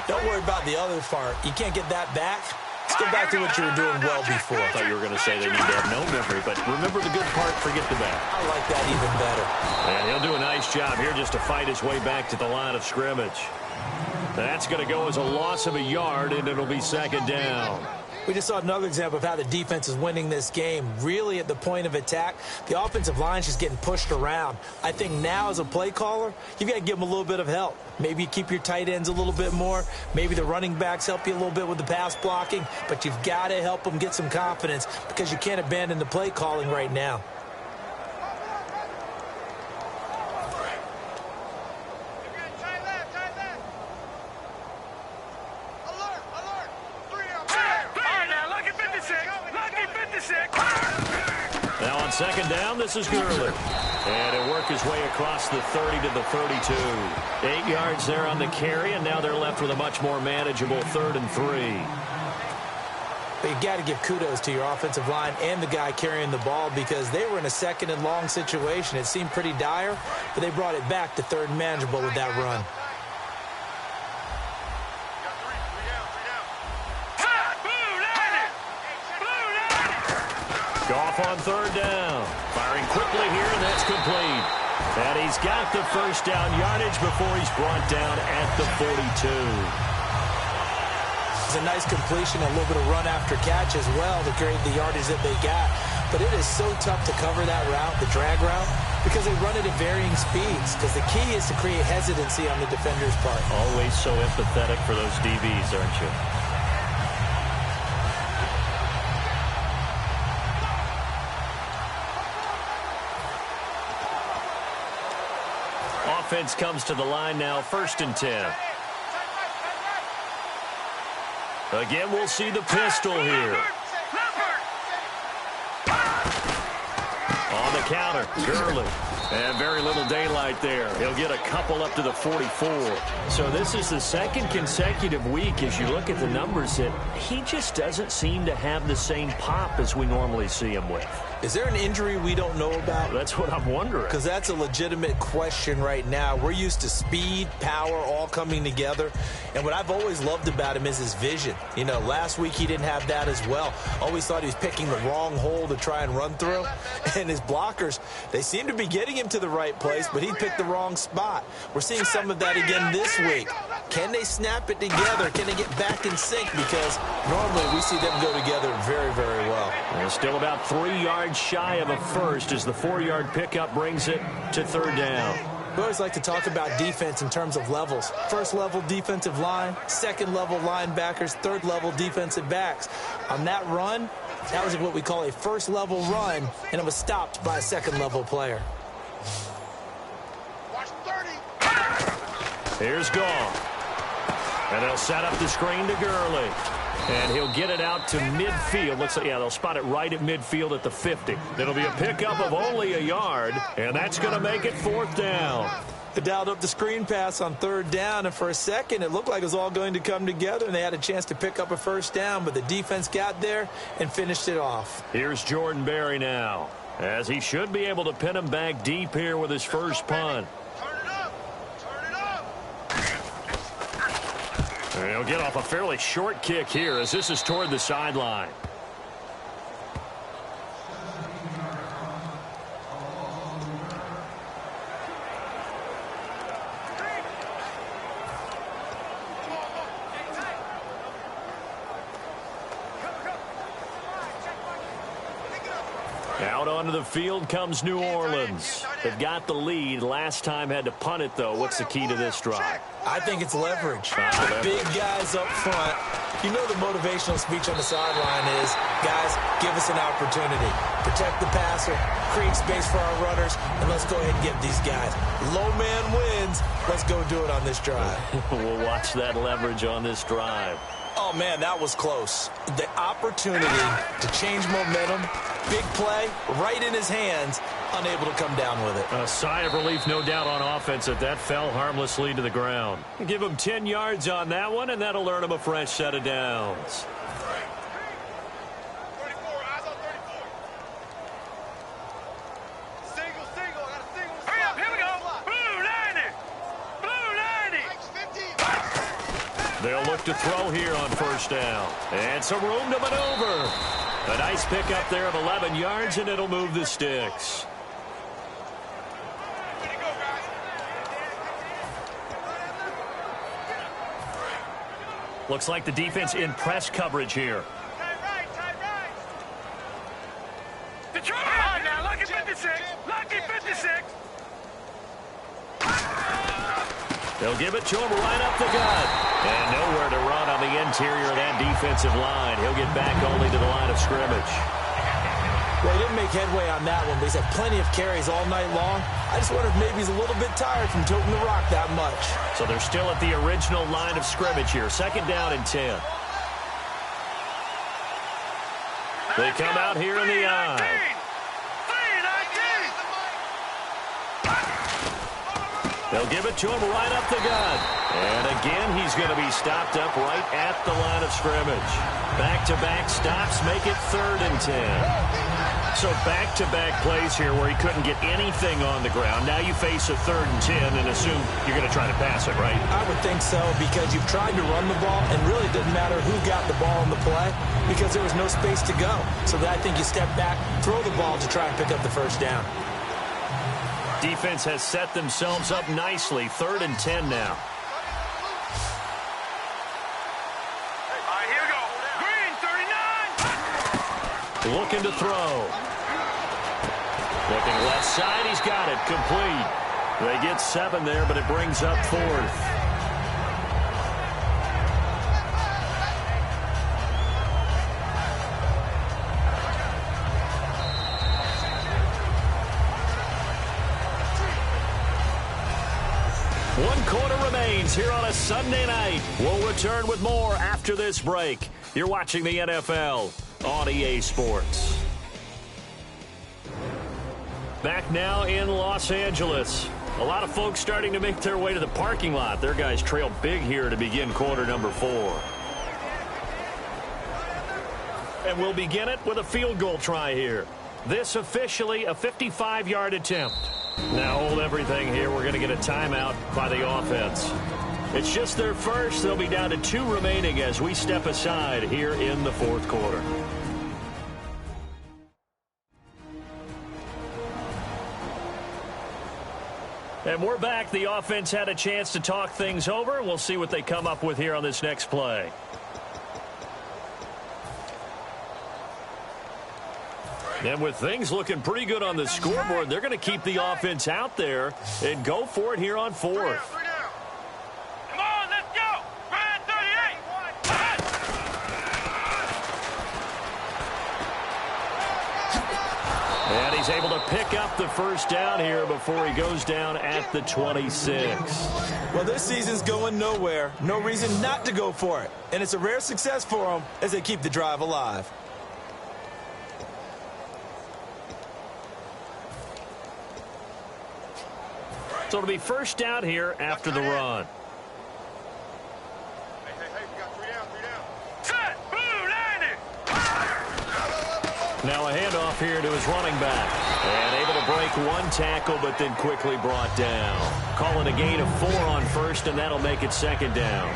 Don't worry about the other part. You can't get that back. Let's go back to what you were doing well before. I thought you were going to say they need to have no memory, but remember the good part, forget the bad. I like that even better. And he'll do a nice job here just to fight his way back to the line of scrimmage. That's going to go as a loss of a yard, and it'll be 2nd down. We just saw another example of how the defense is winning this game. Really at the point of attack, the offensive line's just getting pushed around. I think now as a play caller, you've got to give them a little bit of help. Maybe you keep your tight ends a little bit more. Maybe the running backs help you a little bit with the pass blocking. But you've got to help them get some confidence because you can't abandon the play calling right now. Now on 2nd down, this is Gurley. And he'll work his way across the 30 to the 32. 8 yards there on the carry, and now they're left with a much more manageable 3rd and 3. But you've got to give kudos to your offensive line and the guy carrying the ball because they were in a 2nd and long situation. It seemed pretty dire, but they brought it back to 3rd and manageable with that run. Goff on 3rd down. Firing quickly here, and that's complete. And he's got the 1st down yardage before he's brought down at the 42. was a nice completion, a little bit of run after catch as well to create the yardage that they got. But it is so tough to cover that route, the drag route, because they run it at varying speeds. Because the key is to create hesitancy on the defender's part. Always so empathetic for those DBs, aren't you? Offense comes to the line now, 1st and 10. Again, we'll see the pistol here. On the counter, Gurley. And very little daylight there. He'll get a couple up to the 44. So this is the second consecutive week, as you look at the numbers, that he just doesn't seem to have the same pop as we normally see him with. Is there an injury we don't know about? That's what I'm wondering. Because that's a legitimate question right now. We're used to speed, power, all coming together. And what I've always loved about him is his vision. You know, last week he didn't have that as well. Always thought he was picking the wrong hole to try and run through. And his blockers, they seem to be getting him to the right place, but he picked the wrong spot. We're seeing some of that again this week. Can they snap it together? Can they get back in sync? Because normally we see them go together very, very well. They're still about 3 yards shy of a first as the 4-yard pickup brings it to 3rd down. We always like to talk about defense in terms of levels. 1st level defensive line, 2nd level linebackers, 3rd level defensive backs. On that run, that was what we call a 1st level run, and it was stopped by a 2nd level player. Here's Goff. And they'll set up the screen to Gurley. And he'll get it out to midfield. Looks like, yeah, they'll spot it right at midfield at the 50. It'll be a pickup of only a yard, and that's going to make it 4th down. They dialed up the screen pass on 3rd down, and for a second, it looked like it was all going to come together, and they had a chance to pick up a 1st down, but the defense got there and finished it off. Here's Jordan Berry now, as he should be able to pin him back deep here with his first punt. He'll get off a fairly short kick here as this is toward the sideline. Out onto the field comes New Orleans. They've got the lead. Last time had to punt it, though. What's the key to this drive? I think it's leverage. The big guys up front. You know the motivational speech on the sideline is, guys, give us an opportunity. Protect the passer, create space for our runners, and let's go ahead and get these guys. Low man wins. Let's go do it on this drive. We'll watch that leverage on this drive. Oh, man, that was close. The opportunity to change momentum, big play, right in his hands, unable to come down with it. A sigh of relief, no doubt, on offense that that fell harmlessly to the ground. Give him 10 yards on that one, and that'll earn him a fresh set of downs. 34, eyes on 34. Single, I got a single. Hurry up, here we go. Blue 90. Blue 90. They'll look to throw here on 1st down. And some room to maneuver. A nice pickup there of 11 yards, and it'll move the sticks. Looks like the defense in press coverage here. Tight right. Detroit! Now, lucky 56. Lucky 56. They'll give it to him right up the gut. And nowhere to run on the interior of that defensive line. He'll get back only to the line of scrimmage. Well, he didn't make headway on that one, but he's had plenty of carries all night long. I just wonder if maybe he's a little bit tired from toting the rock that much. So they're still at the original line of scrimmage here. 2nd down and 10. They come out here in the eye. They'll give it to him right up the gut. And again, he's going to be stopped up right at the line of scrimmage. Back-to-back stops make it 3rd and 10. So back-to-back plays here where he couldn't get anything on the ground. Now you face a 3rd and 10 and assume you're going to try to pass it, right? I would think so, because you've tried to run the ball, and really it doesn't matter who got the ball on the play because there was no space to go. So I think you step back, throw the ball to try and pick up the 1st down. Defense has set themselves up nicely. 3rd and 10 now. All right, Looking to throw. Looking left side. He's got it. Complete. They get 7 there, but it brings up 4th. One quarter remains here on a Sunday night. We'll return with more after this break. You're watching the NFL on EA Sports. Back now in Los Angeles. A lot of folks starting to make their way to the parking lot. Their guys trail big here to begin quarter number 4. And we'll begin it with a field goal try here. This officially a 55-yard attempt. Now hold everything here. We're going to get a timeout by the offense. It's just their first. They'll be down to 2 remaining as we step aside here in the 4th quarter. And we're back. The offense had a chance to talk things over. We'll see what they come up with here on this next play. And with things looking pretty good on the scoreboard, they're going to keep the offense out there and go for it here on 4th. Come on, let's go. Ryan 38. And he's able to pick up the first down here before he goes down at the 26. Well, this season's going nowhere. No reason not to go for it. And it's a rare success for them as they keep the drive alive. So it'll be first down here after the run. Hey, we got 3 down. Set, blue, landing. Now a handoff here to his running back. And able to break 1 tackle, but then quickly brought down. Calling a gain of 4 on first, and that'll make it 2nd down.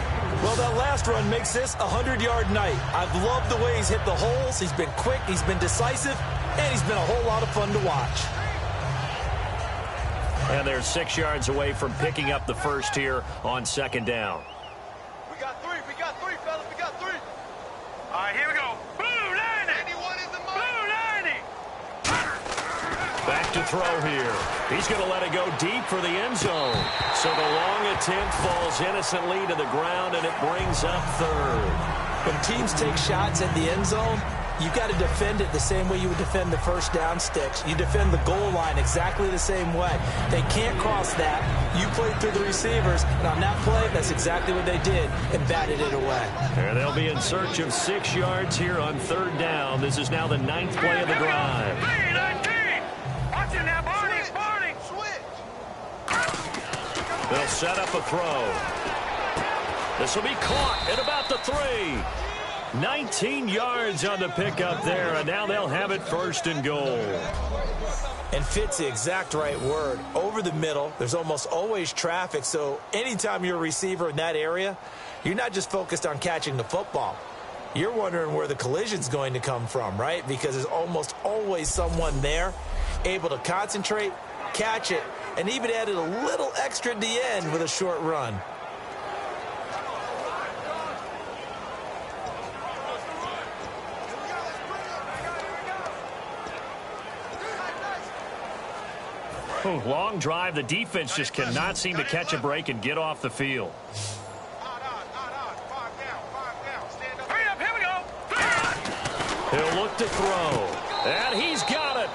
Well, that last run makes this a 100-yard night. I've loved the way he's hit the holes. He's been quick, he's been decisive, and he's been a whole lot of fun to watch. And they're 6 yards away from picking up the first here on 2nd down. We got 3, fellas, we got 3. All right, here we go. Blue, landing. Anyone in the blue, landing. Back to throw here. He's going to let it go deep for the end zone. So the long attempt falls innocently to the ground, and it brings up 3rd. When teams take shots at the end zone, you've got to defend it the same way you would defend the first down sticks. You defend the goal line exactly the same way. They can't cross that. You played through the receivers, and on that play, that's exactly what they did and batted it away. And they'll be in search of 6 yards here on 3rd down. This is now the 9th play of the drive. Watch it now, Barney. They'll set up a throw. This will be caught at about the 3. 19 yards on the pickup there, and now they'll have it 1st and goal. And fit's the exact right word. Over the middle, there's almost always traffic, so anytime you're a receiver in that area, you're not just focused on catching the football. You're wondering where the collision's going to come from, right? Because there's almost always someone there able to concentrate, catch it, and even added a little extra at the end with a short run. Long drive. The defense just cannot seem to catch a break and get off the field. Hurry up, here we go. He'll look to throw. And he's got it.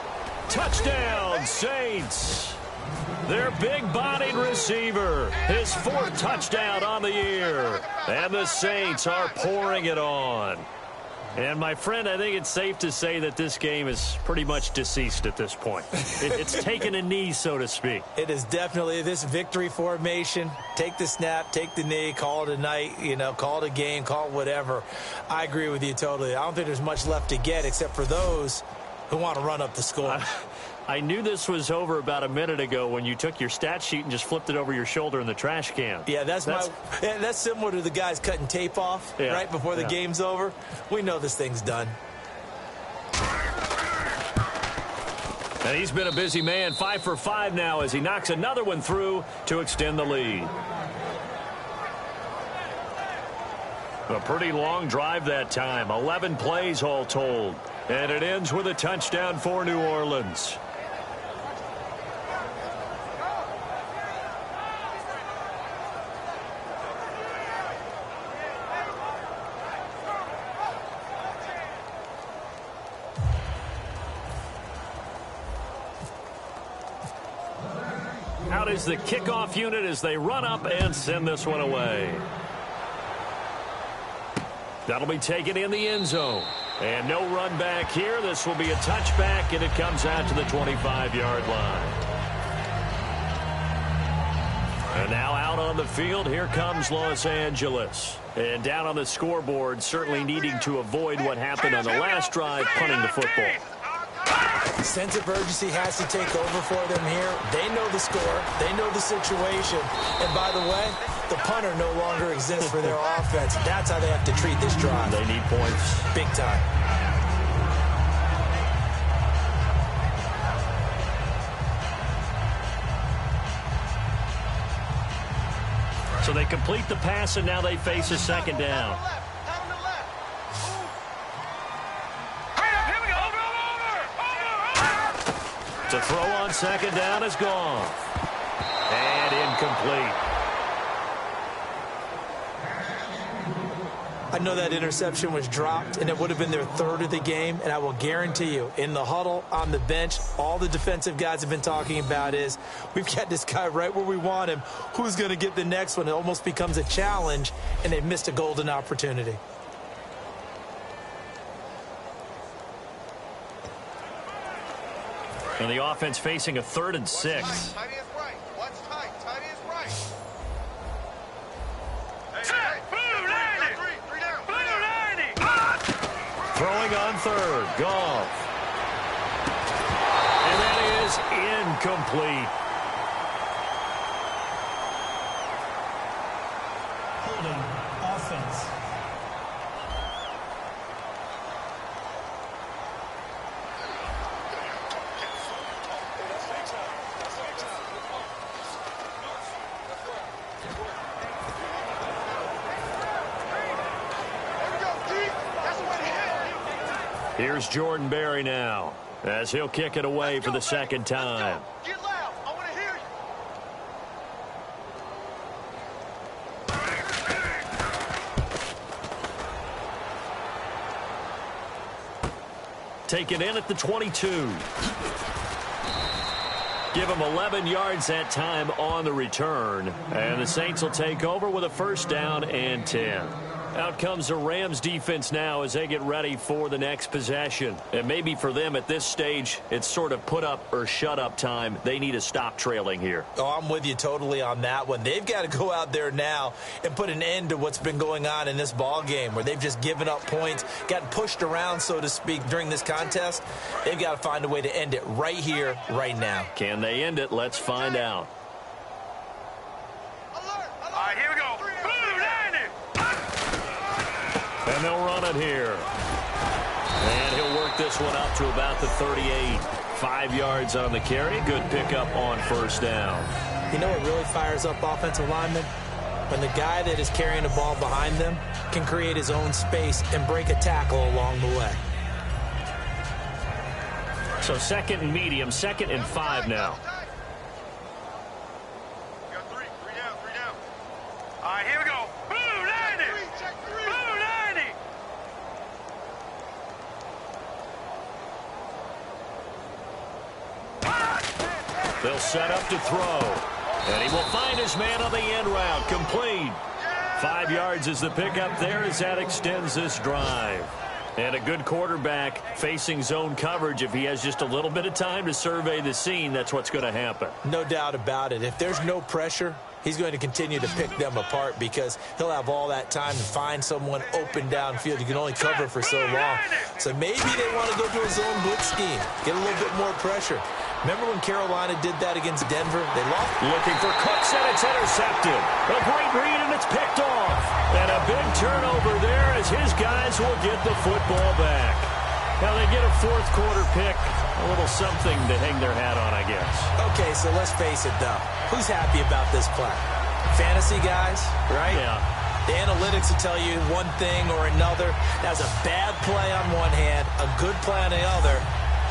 Touchdown, Saints. Their big-bodied receiver. His 4th touchdown on the year. And the Saints are pouring it on. And, my friend, I think it's safe to say that this game is pretty much deceased at this point. It's taken a knee, so to speak. It is definitely this victory formation. Take the snap, take the knee, call it a night, call it a game, call it whatever. I agree with you totally. I don't think there's much left to get except for those who want to run up the score. I knew this was over about a minute ago when you took your stat sheet and just flipped it over your shoulder in the trash can. Yeah, that's similar to the guys cutting tape off right before the game's over. We know this thing's done. And he's been a busy man, 5 for 5 now as he knocks another one through to extend the lead. A pretty long drive that time, 11 plays all told. And it ends with a touchdown for New Orleans. Out is the kickoff unit as they run up and send this one away. That'll be taken in the end zone. And no run back here. This will be a touchback, and it comes out to the 25-yard line. And now out on the field, here comes Los Angeles. And down on the scoreboard, certainly needing to avoid what happened on the last drive, punting the football. The sense of urgency has to take over for them here. They know the score. They know the situation. And by the way, the punter no longer exists for their offense. That's how they have to treat this drive. They need points. Big time. So they complete the pass, and now they face a second down. To throw on second down is gone. And incomplete. I know that interception was dropped, and it would have been their third of the game, and I will guarantee you, in the huddle, on the bench, all the defensive guys have been talking about is, we've got this guy right where we want him. Who's going to get the next one? It almost becomes a challenge, and they've missed a golden opportunity. And the offense facing a 3rd and 6. Tight is right. What's tight? Tight is right. Three down. Throwing on 3rd. Goff. And that is incomplete. Holding offense. Here's Jordan Berry now, as he'll kick it away for the second time. Get loud. I want to hear you. Taken in at the 22. Give him 11 yards that time on the return. And the Saints will take over with a 1st down and 10. Out comes the Rams defense now as they get ready for the next possession. And maybe for them at this stage, it's sort of put up or shut up time. They need to stop trailing here. Oh, I'm with you totally on that one. They've got to go out there now and put an end to what's been going on in this ball game where they've just given up points, gotten pushed around, so to speak, during this contest. They've got to find a way to end it right here, right now. Can they end it? Let's find out. All right, here we go. And they'll run it here. And he'll work this one up to about the 38. 5 yards on the carry. Good pickup on 1st down. You know what really fires up offensive linemen? When the guy that is carrying the ball behind them can create his own space and break a tackle along the way. So 2nd and medium, 2nd and 5 now. We got three down. All right, here we go. Blue 90. Blue 90. They'll set up to throw. And he will find his man on the end route. Complete. 5 yards is the pickup there as that extends this drive. And a good quarterback facing zone coverage. If he has just a little bit of time to survey the scene, that's what's going to happen. No doubt about it. If there's no pressure, he's going to continue to pick them apart because he'll have all that time to find someone open downfield. You can only cover for so long. So maybe they want to go to a zone blitz scheme, get a little bit more pressure. Remember when Carolina did that against Denver? They lost. Looking for Cooks, and it's intercepted. A great read, and it's picked off. And a big turnover there as his guys will get the football back. Now they get a 4th quarter pick. A little something to hang their hat on, I guess. Okay, so let's face it, though. Who's happy about this play? Fantasy guys, right? Yeah. The analytics will tell you one thing or another. That's a bad play on one hand, a good play on the other,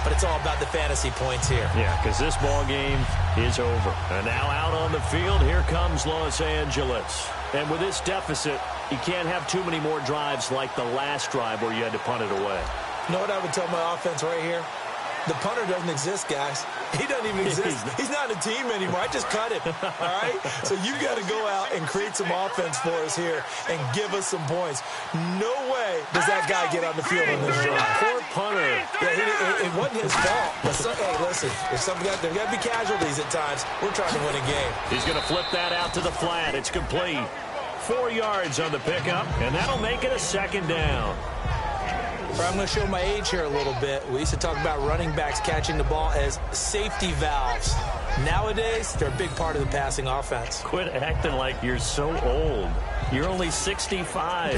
but it's all about the fantasy points here. Yeah, because this ball game is over. And now out on the field, here comes Los Angeles. And with this deficit, you can't have too many more drives like the last drive where you had to punt it away. You know what I would tell my offense right here? The punter doesn't exist, guys. He doesn't even exist. He's not a team anymore. I just cut him, all right? So you got to go out and create some offense for us here and give us some points. No way does that guy get on the field on this drive. Poor punter. Yeah, it wasn't his fault. But hey, listen, there's got to be casualties at times. We're trying to win a game. He's going to flip that out to the flat. It's complete. 4 yards on the pickup, and that'll make it a second down. I'm going to show my age here a little bit. We used to talk about running backs catching the ball as safety valves. Nowadays, they're a big part of the passing offense. Quit acting like you're so old. You're only 65.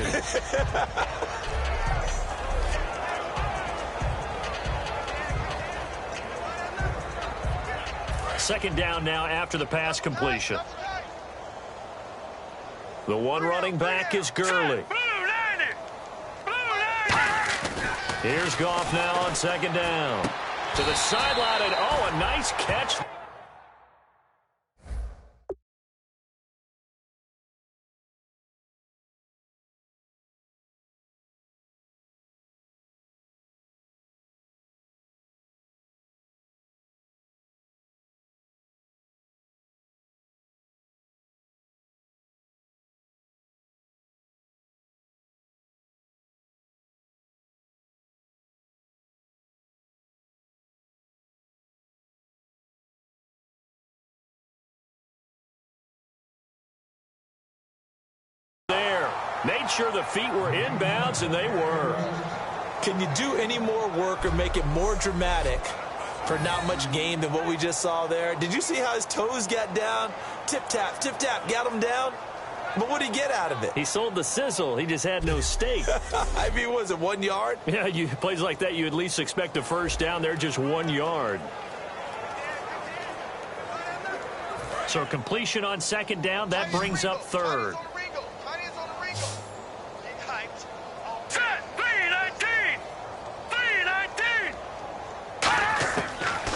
Second down now after the pass completion. The one running back is Gurley. Here's Goff now on second down. To the sideline, and a nice catch. Made sure the feet were inbounds, and they were. Can you do any more work or make it more dramatic for not much gain than what we just saw there? Did you see how his toes got down? Tip-tap, got him down. But what did he get out of it? He sold the sizzle. He just had no steak. I mean, was it 1 yard? Yeah, plays like that, you at least expect a first down. They're just 1 yard. So completion on second down, that brings up third.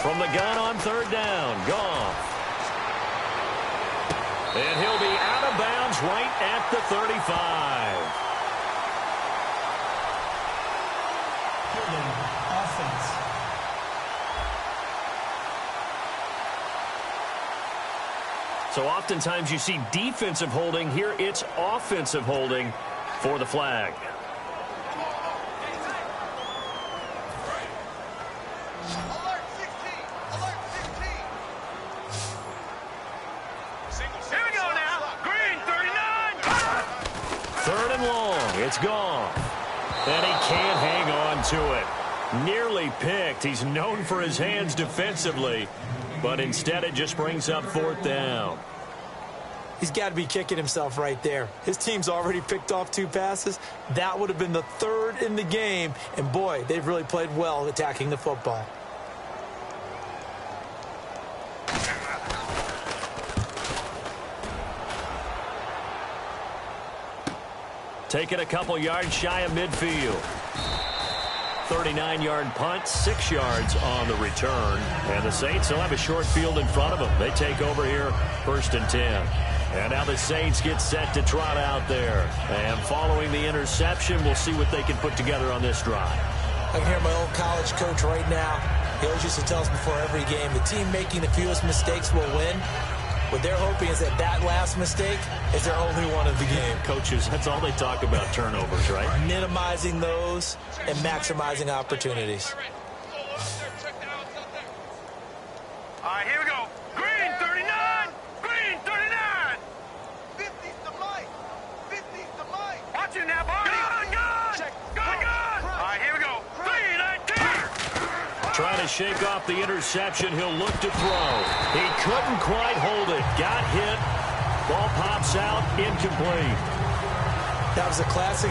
From the gun on third down, Goff. And he'll be out of bounds right at the 35. Offense. So oftentimes you see defensive holding. Here it's offensive holding for the flag. It's gone. And he can't hang on to it. Nearly picked. He's known for his hands defensively, but instead it just brings up fourth down. He's got to be kicking himself right there. His team's already picked off 2 passes. That would have been the third in the game. And, boy, they've really played well attacking the football. Taking a couple yards shy of midfield. 39-yard punt, 6 yards on the return. And the Saints will have a short field in front of them. They take over here, 1st and 10. And now the Saints get set to trot out there. And following the interception, we'll see what they can put together on this drive. I can hear my old college coach right now. He always used to tell us before every game, the team making the fewest mistakes will win. What they're hoping is that last mistake is their only one of the game. Coaches, that's all they talk about, turnovers, right? Minimizing those and maximizing opportunities. All right, here we go. Green 39. Green 39. 50's the mic. 50's the mic. Watch it now, Barney. Gun. Check. Gun. All right, here we go. 3-19. Trying to shake off the interception. He'll look to throw. He couldn't quite hold it. Got hit. Ball pops out. Incomplete. That was a classic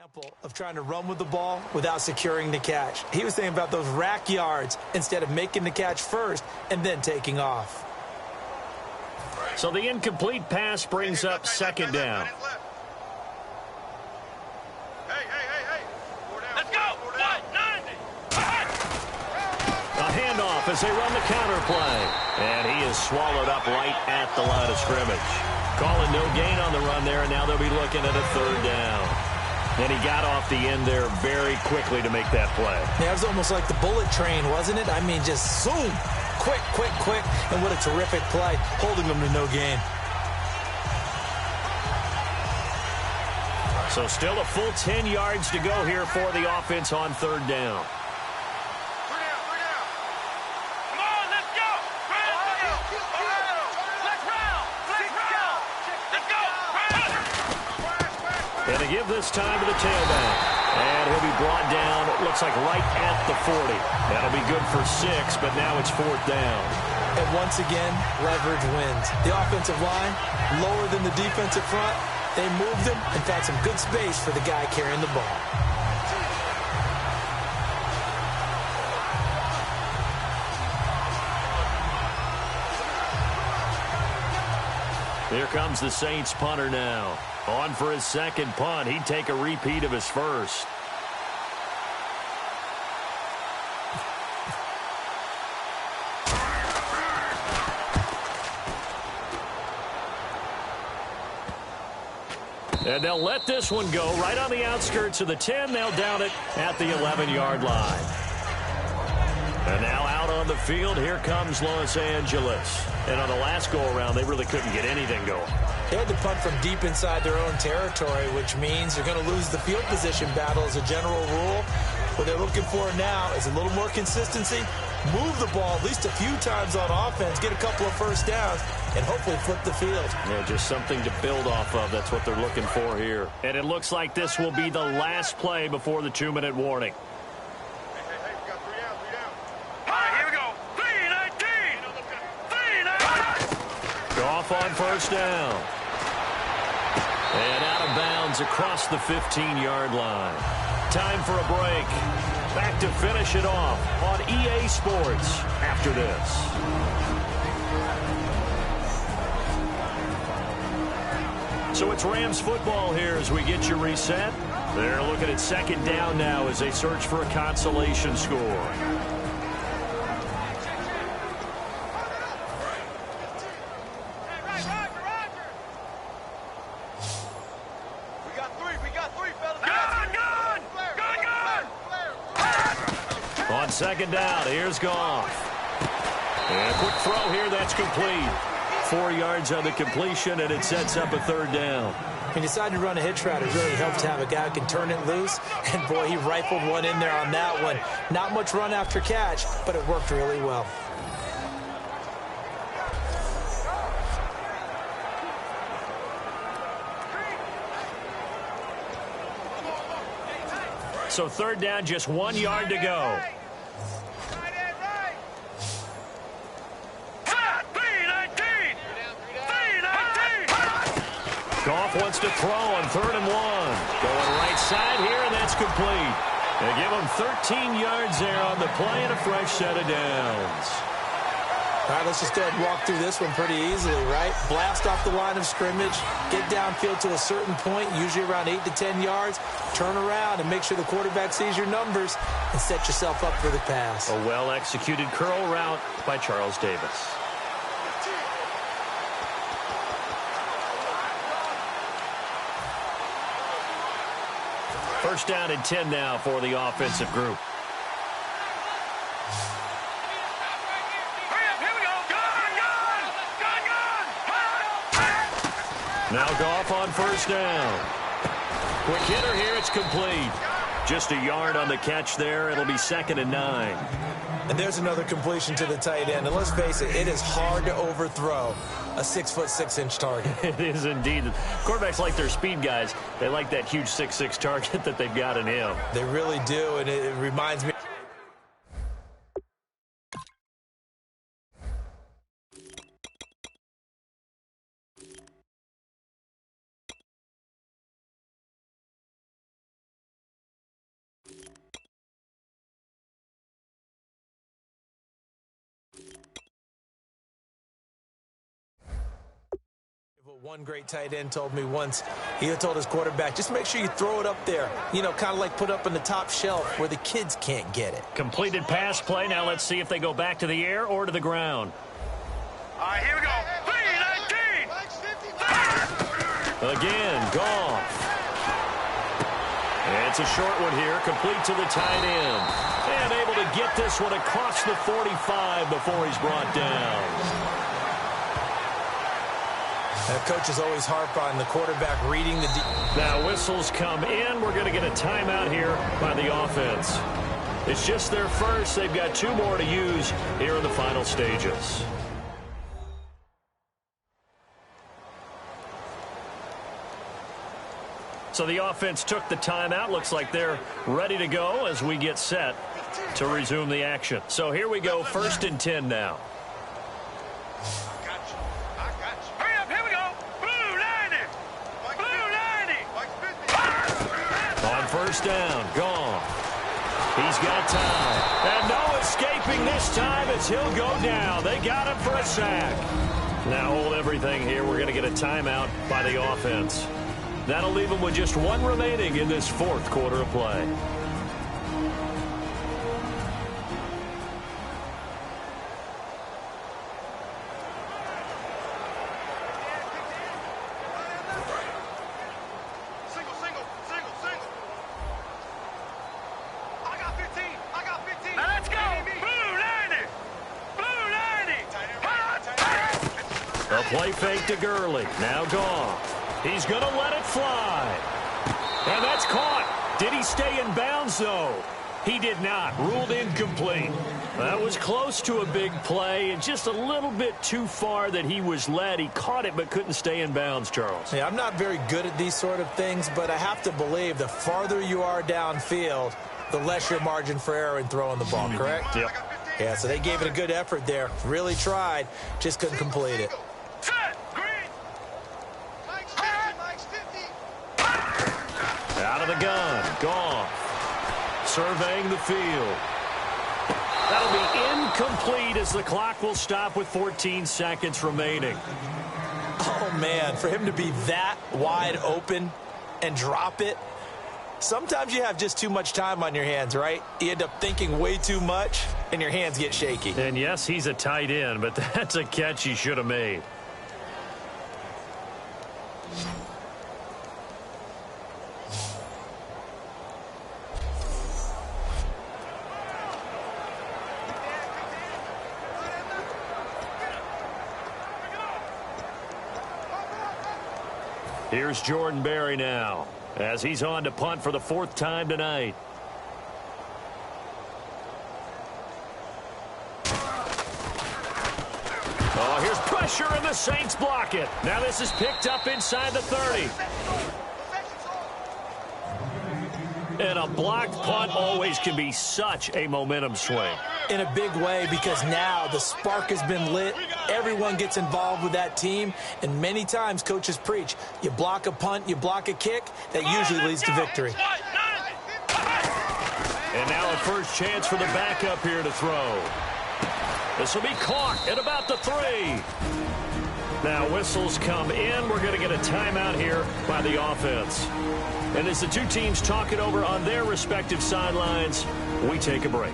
Example of trying to run with the ball without securing the catch. He was thinking about those rack yards instead of making the catch first and then taking off. So the incomplete pass brings up second down. Let's go! 190! A handoff as they run the counter play. And he is swallowed up right at the line of scrimmage. Calling no gain on the run there, and now they'll be looking at a third down. And he got off the end there very quickly to make that play. Yeah, it was almost like the bullet train, wasn't it? I mean, just zoom. Quick, quick, quick. And what a terrific play, holding them to no gain. So still a full 10 yards to go here for the offense on third down. Come on, let's go! Let's round! Let's go! And to give this time to the tailback. And he'll be brought down, it looks like right at the 40. That'll be good for 6, but now it's fourth down. And once again, leverage wins. The offensive line, lower than the defensive front. They moved him and found some good space for the guy carrying the ball. Here comes the Saints punter now. On for his second punt. He'd take a repeat of his first. And they'll let this one go right on the outskirts of the 10. They'll down it at the 11-yard line. And now out on the field, here comes Los Angeles. And on the last go-around, they really couldn't get anything going. They had to punt from deep inside their own territory, which means they're going to lose the field position battle as a general rule. What they're looking for now is a little more consistency, move the ball at least a few times on offense, get a couple of first downs, and hopefully flip the field. Yeah, just something to build off of. That's what they're looking for here. And it looks like this will be the last play before the 2-minute warning. We got 3 down. All right, here we go. 3-19! Goff on first down. And out of bounds across the 15-yard line. Time for a break. Back to finish it off on EA Sports after this. So it's Rams football here as we get you reset. They're looking at second down now as they search for a consolation score. On second down, here's Goff. And a quick throw here, that's complete. 4 yards on the completion, and it sets up a third down. When you decide to run a hitch route, it really helps to have a guy who can turn it loose. And, boy, he rifled one in there on that one. Not much run after catch, but it worked really well. So third down, just 1 yard to go. Goff wants to throw on 3rd and 1. Going right side here, and that's complete. They give him 13 yards there on the play and a fresh set of downs. All right, let's just go ahead and walk through this one pretty easily, right? Blast off the line of scrimmage, get downfield to a certain point, usually around 8 to 10 yards, turn around and make sure the quarterback sees your numbers and set yourself up for the pass. A well-executed curl route by Charles Davis. First down and 10 now for the offensive group. Now Goff on first down. Quick hitter here, it's complete. Just a yard on the catch there. It'll be 2nd and 9. And there's another completion to the tight end. And let's face it, it is hard to overthrow a 6'6" target. It is indeed. Quarterbacks like their speed guys. They like that huge 6'6" target that they've got in him. They really do, and it reminds me what one great tight end told me once. He told his quarterback, just make sure you throw it up there. You know, kind of like put up on the top shelf where the kids can't get it. Completed pass play. Now let's see if they go back to the air or to the ground. All right, here we go. 3-19. Again, Goff. It's a short one here, complete to the tight end. And able to get this one across the 45 before he's brought down. Now, coaches always harp on the quarterback reading the Now whistles come in. We're going to get a timeout here by the offense. It's just their first. They've got 2 more to use here in the final stages. So the offense took the timeout. Looks like they're ready to go as we get set to resume the action. So here we go, 1st and 10 now. Hurry up, here we go. Blue 90. Blue 90. On 1st down, gone. He's got time. And no escaping this time as he'll go down. They got him for a sack. Now hold everything here. We're going to get a timeout by the offense. That'll leave them with just 1 remaining in this 4th quarter of play. Single. I got 15. Now let's go. Blue 90. A play fake to Gurley. Now gone. He's going to let it fly. And that's caught. Did he stay in bounds, though? He did not. Ruled incomplete. That was close to a big play and just a little bit too far that he was led. He caught it but couldn't stay in bounds, Charles. Yeah, I'm not very good at these sort of things, but I have to believe the farther you are downfield, the less your margin for error in throwing the ball, correct? Yep. Yeah, so they gave it a good effort there. Really tried. Just couldn't complete it. Out of the gun. Goff. Surveying the field. That'll be incomplete as the clock will stop with 14 seconds remaining. Oh, man, for him to be that wide open and drop it, sometimes you have just too much time on your hands, right? You end up thinking way too much, and your hands get shaky. And, yes, he's a tight end, but that's a catch he should have made. Here's Jordan Berry now as he's on to punt for the 4th time tonight. Oh, here's pressure, and the Saints block it. Now this is picked up inside the 30. And a blocked punt always can be such a momentum swing. In a big way, because now the spark has been lit. Everyone gets involved with that team, and many times coaches preach, you block a punt, you block a kick, that usually leads to victory. And now a first chance for the backup here to throw. This will be caught at about the 3. Now whistles come in. We're going to get a timeout here by the offense. And as the 2 teams talk it over on their respective sidelines, we take a break.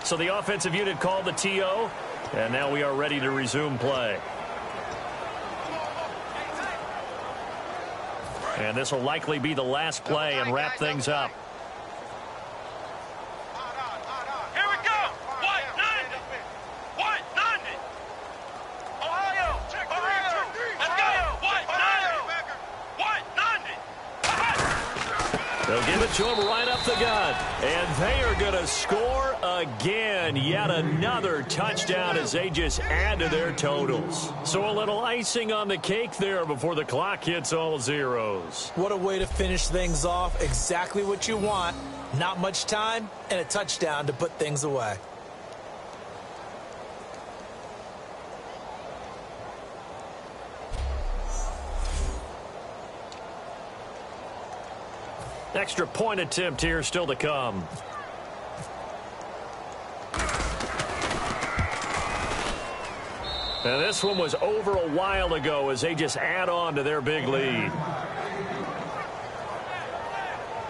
So the offensive unit called the TO, and now we are ready to resume play. And this will likely be the last play and wrap things up. Here we go. White 90. White 90. Ohio. Let's go. White 90. White 90. They'll give it to him right up the gut. And they are going to score again. Yet another touchdown as they just add to their totals. So a little icing on the cake there before the clock hits all zeros. What a way to finish things off. Exactly what you want. Not much time and a touchdown to put things away. Extra point attempt here still to come. And this one was over a while ago as they just add on to their big lead.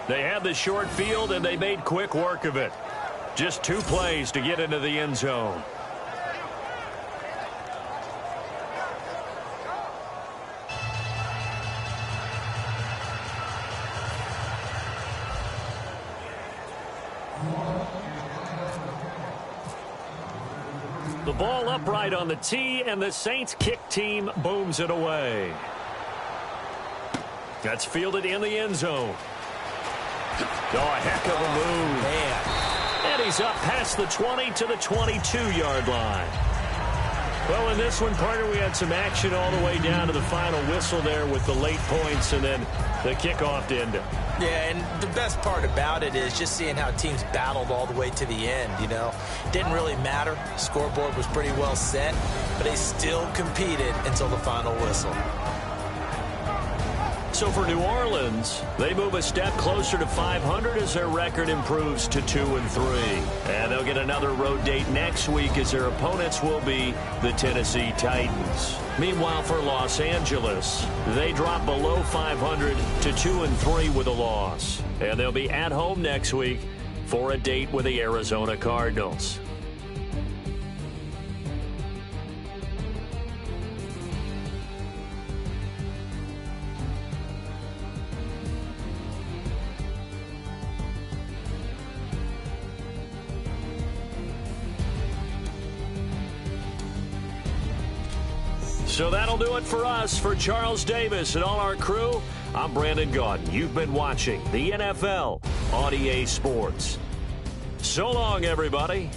They had the short field, and they made quick work of it. Just 2 plays to get into the end zone. The ball upright on the tee, and the Saints kick team booms it away. That's fielded in the end zone. Oh, a heck of a move. Man. And he's up past the 20 to the 22-yard line. Well, in this one, partner, we had some action all the way down to the final whistle there with the late points and then the kickoff to end it. Yeah, and the best part about it is just seeing how teams battled all the way to the end, you know. Didn't really matter. Scoreboard was pretty well set, but they still competed until the final whistle. So for New Orleans, they move a step closer to 500 as their record improves to 2-3. And they'll get another road date next week as their opponents will be the Tennessee Titans. Meanwhile, for Los Angeles, they drop below 500 to 2-3 with a loss. And they'll be at home next week for a date with the Arizona Cardinals. So that'll do it for us. For Charles Davis and all our crew, I'm Brandon Gaudin. You've been watching the NFL on EA Sports. So long, everybody.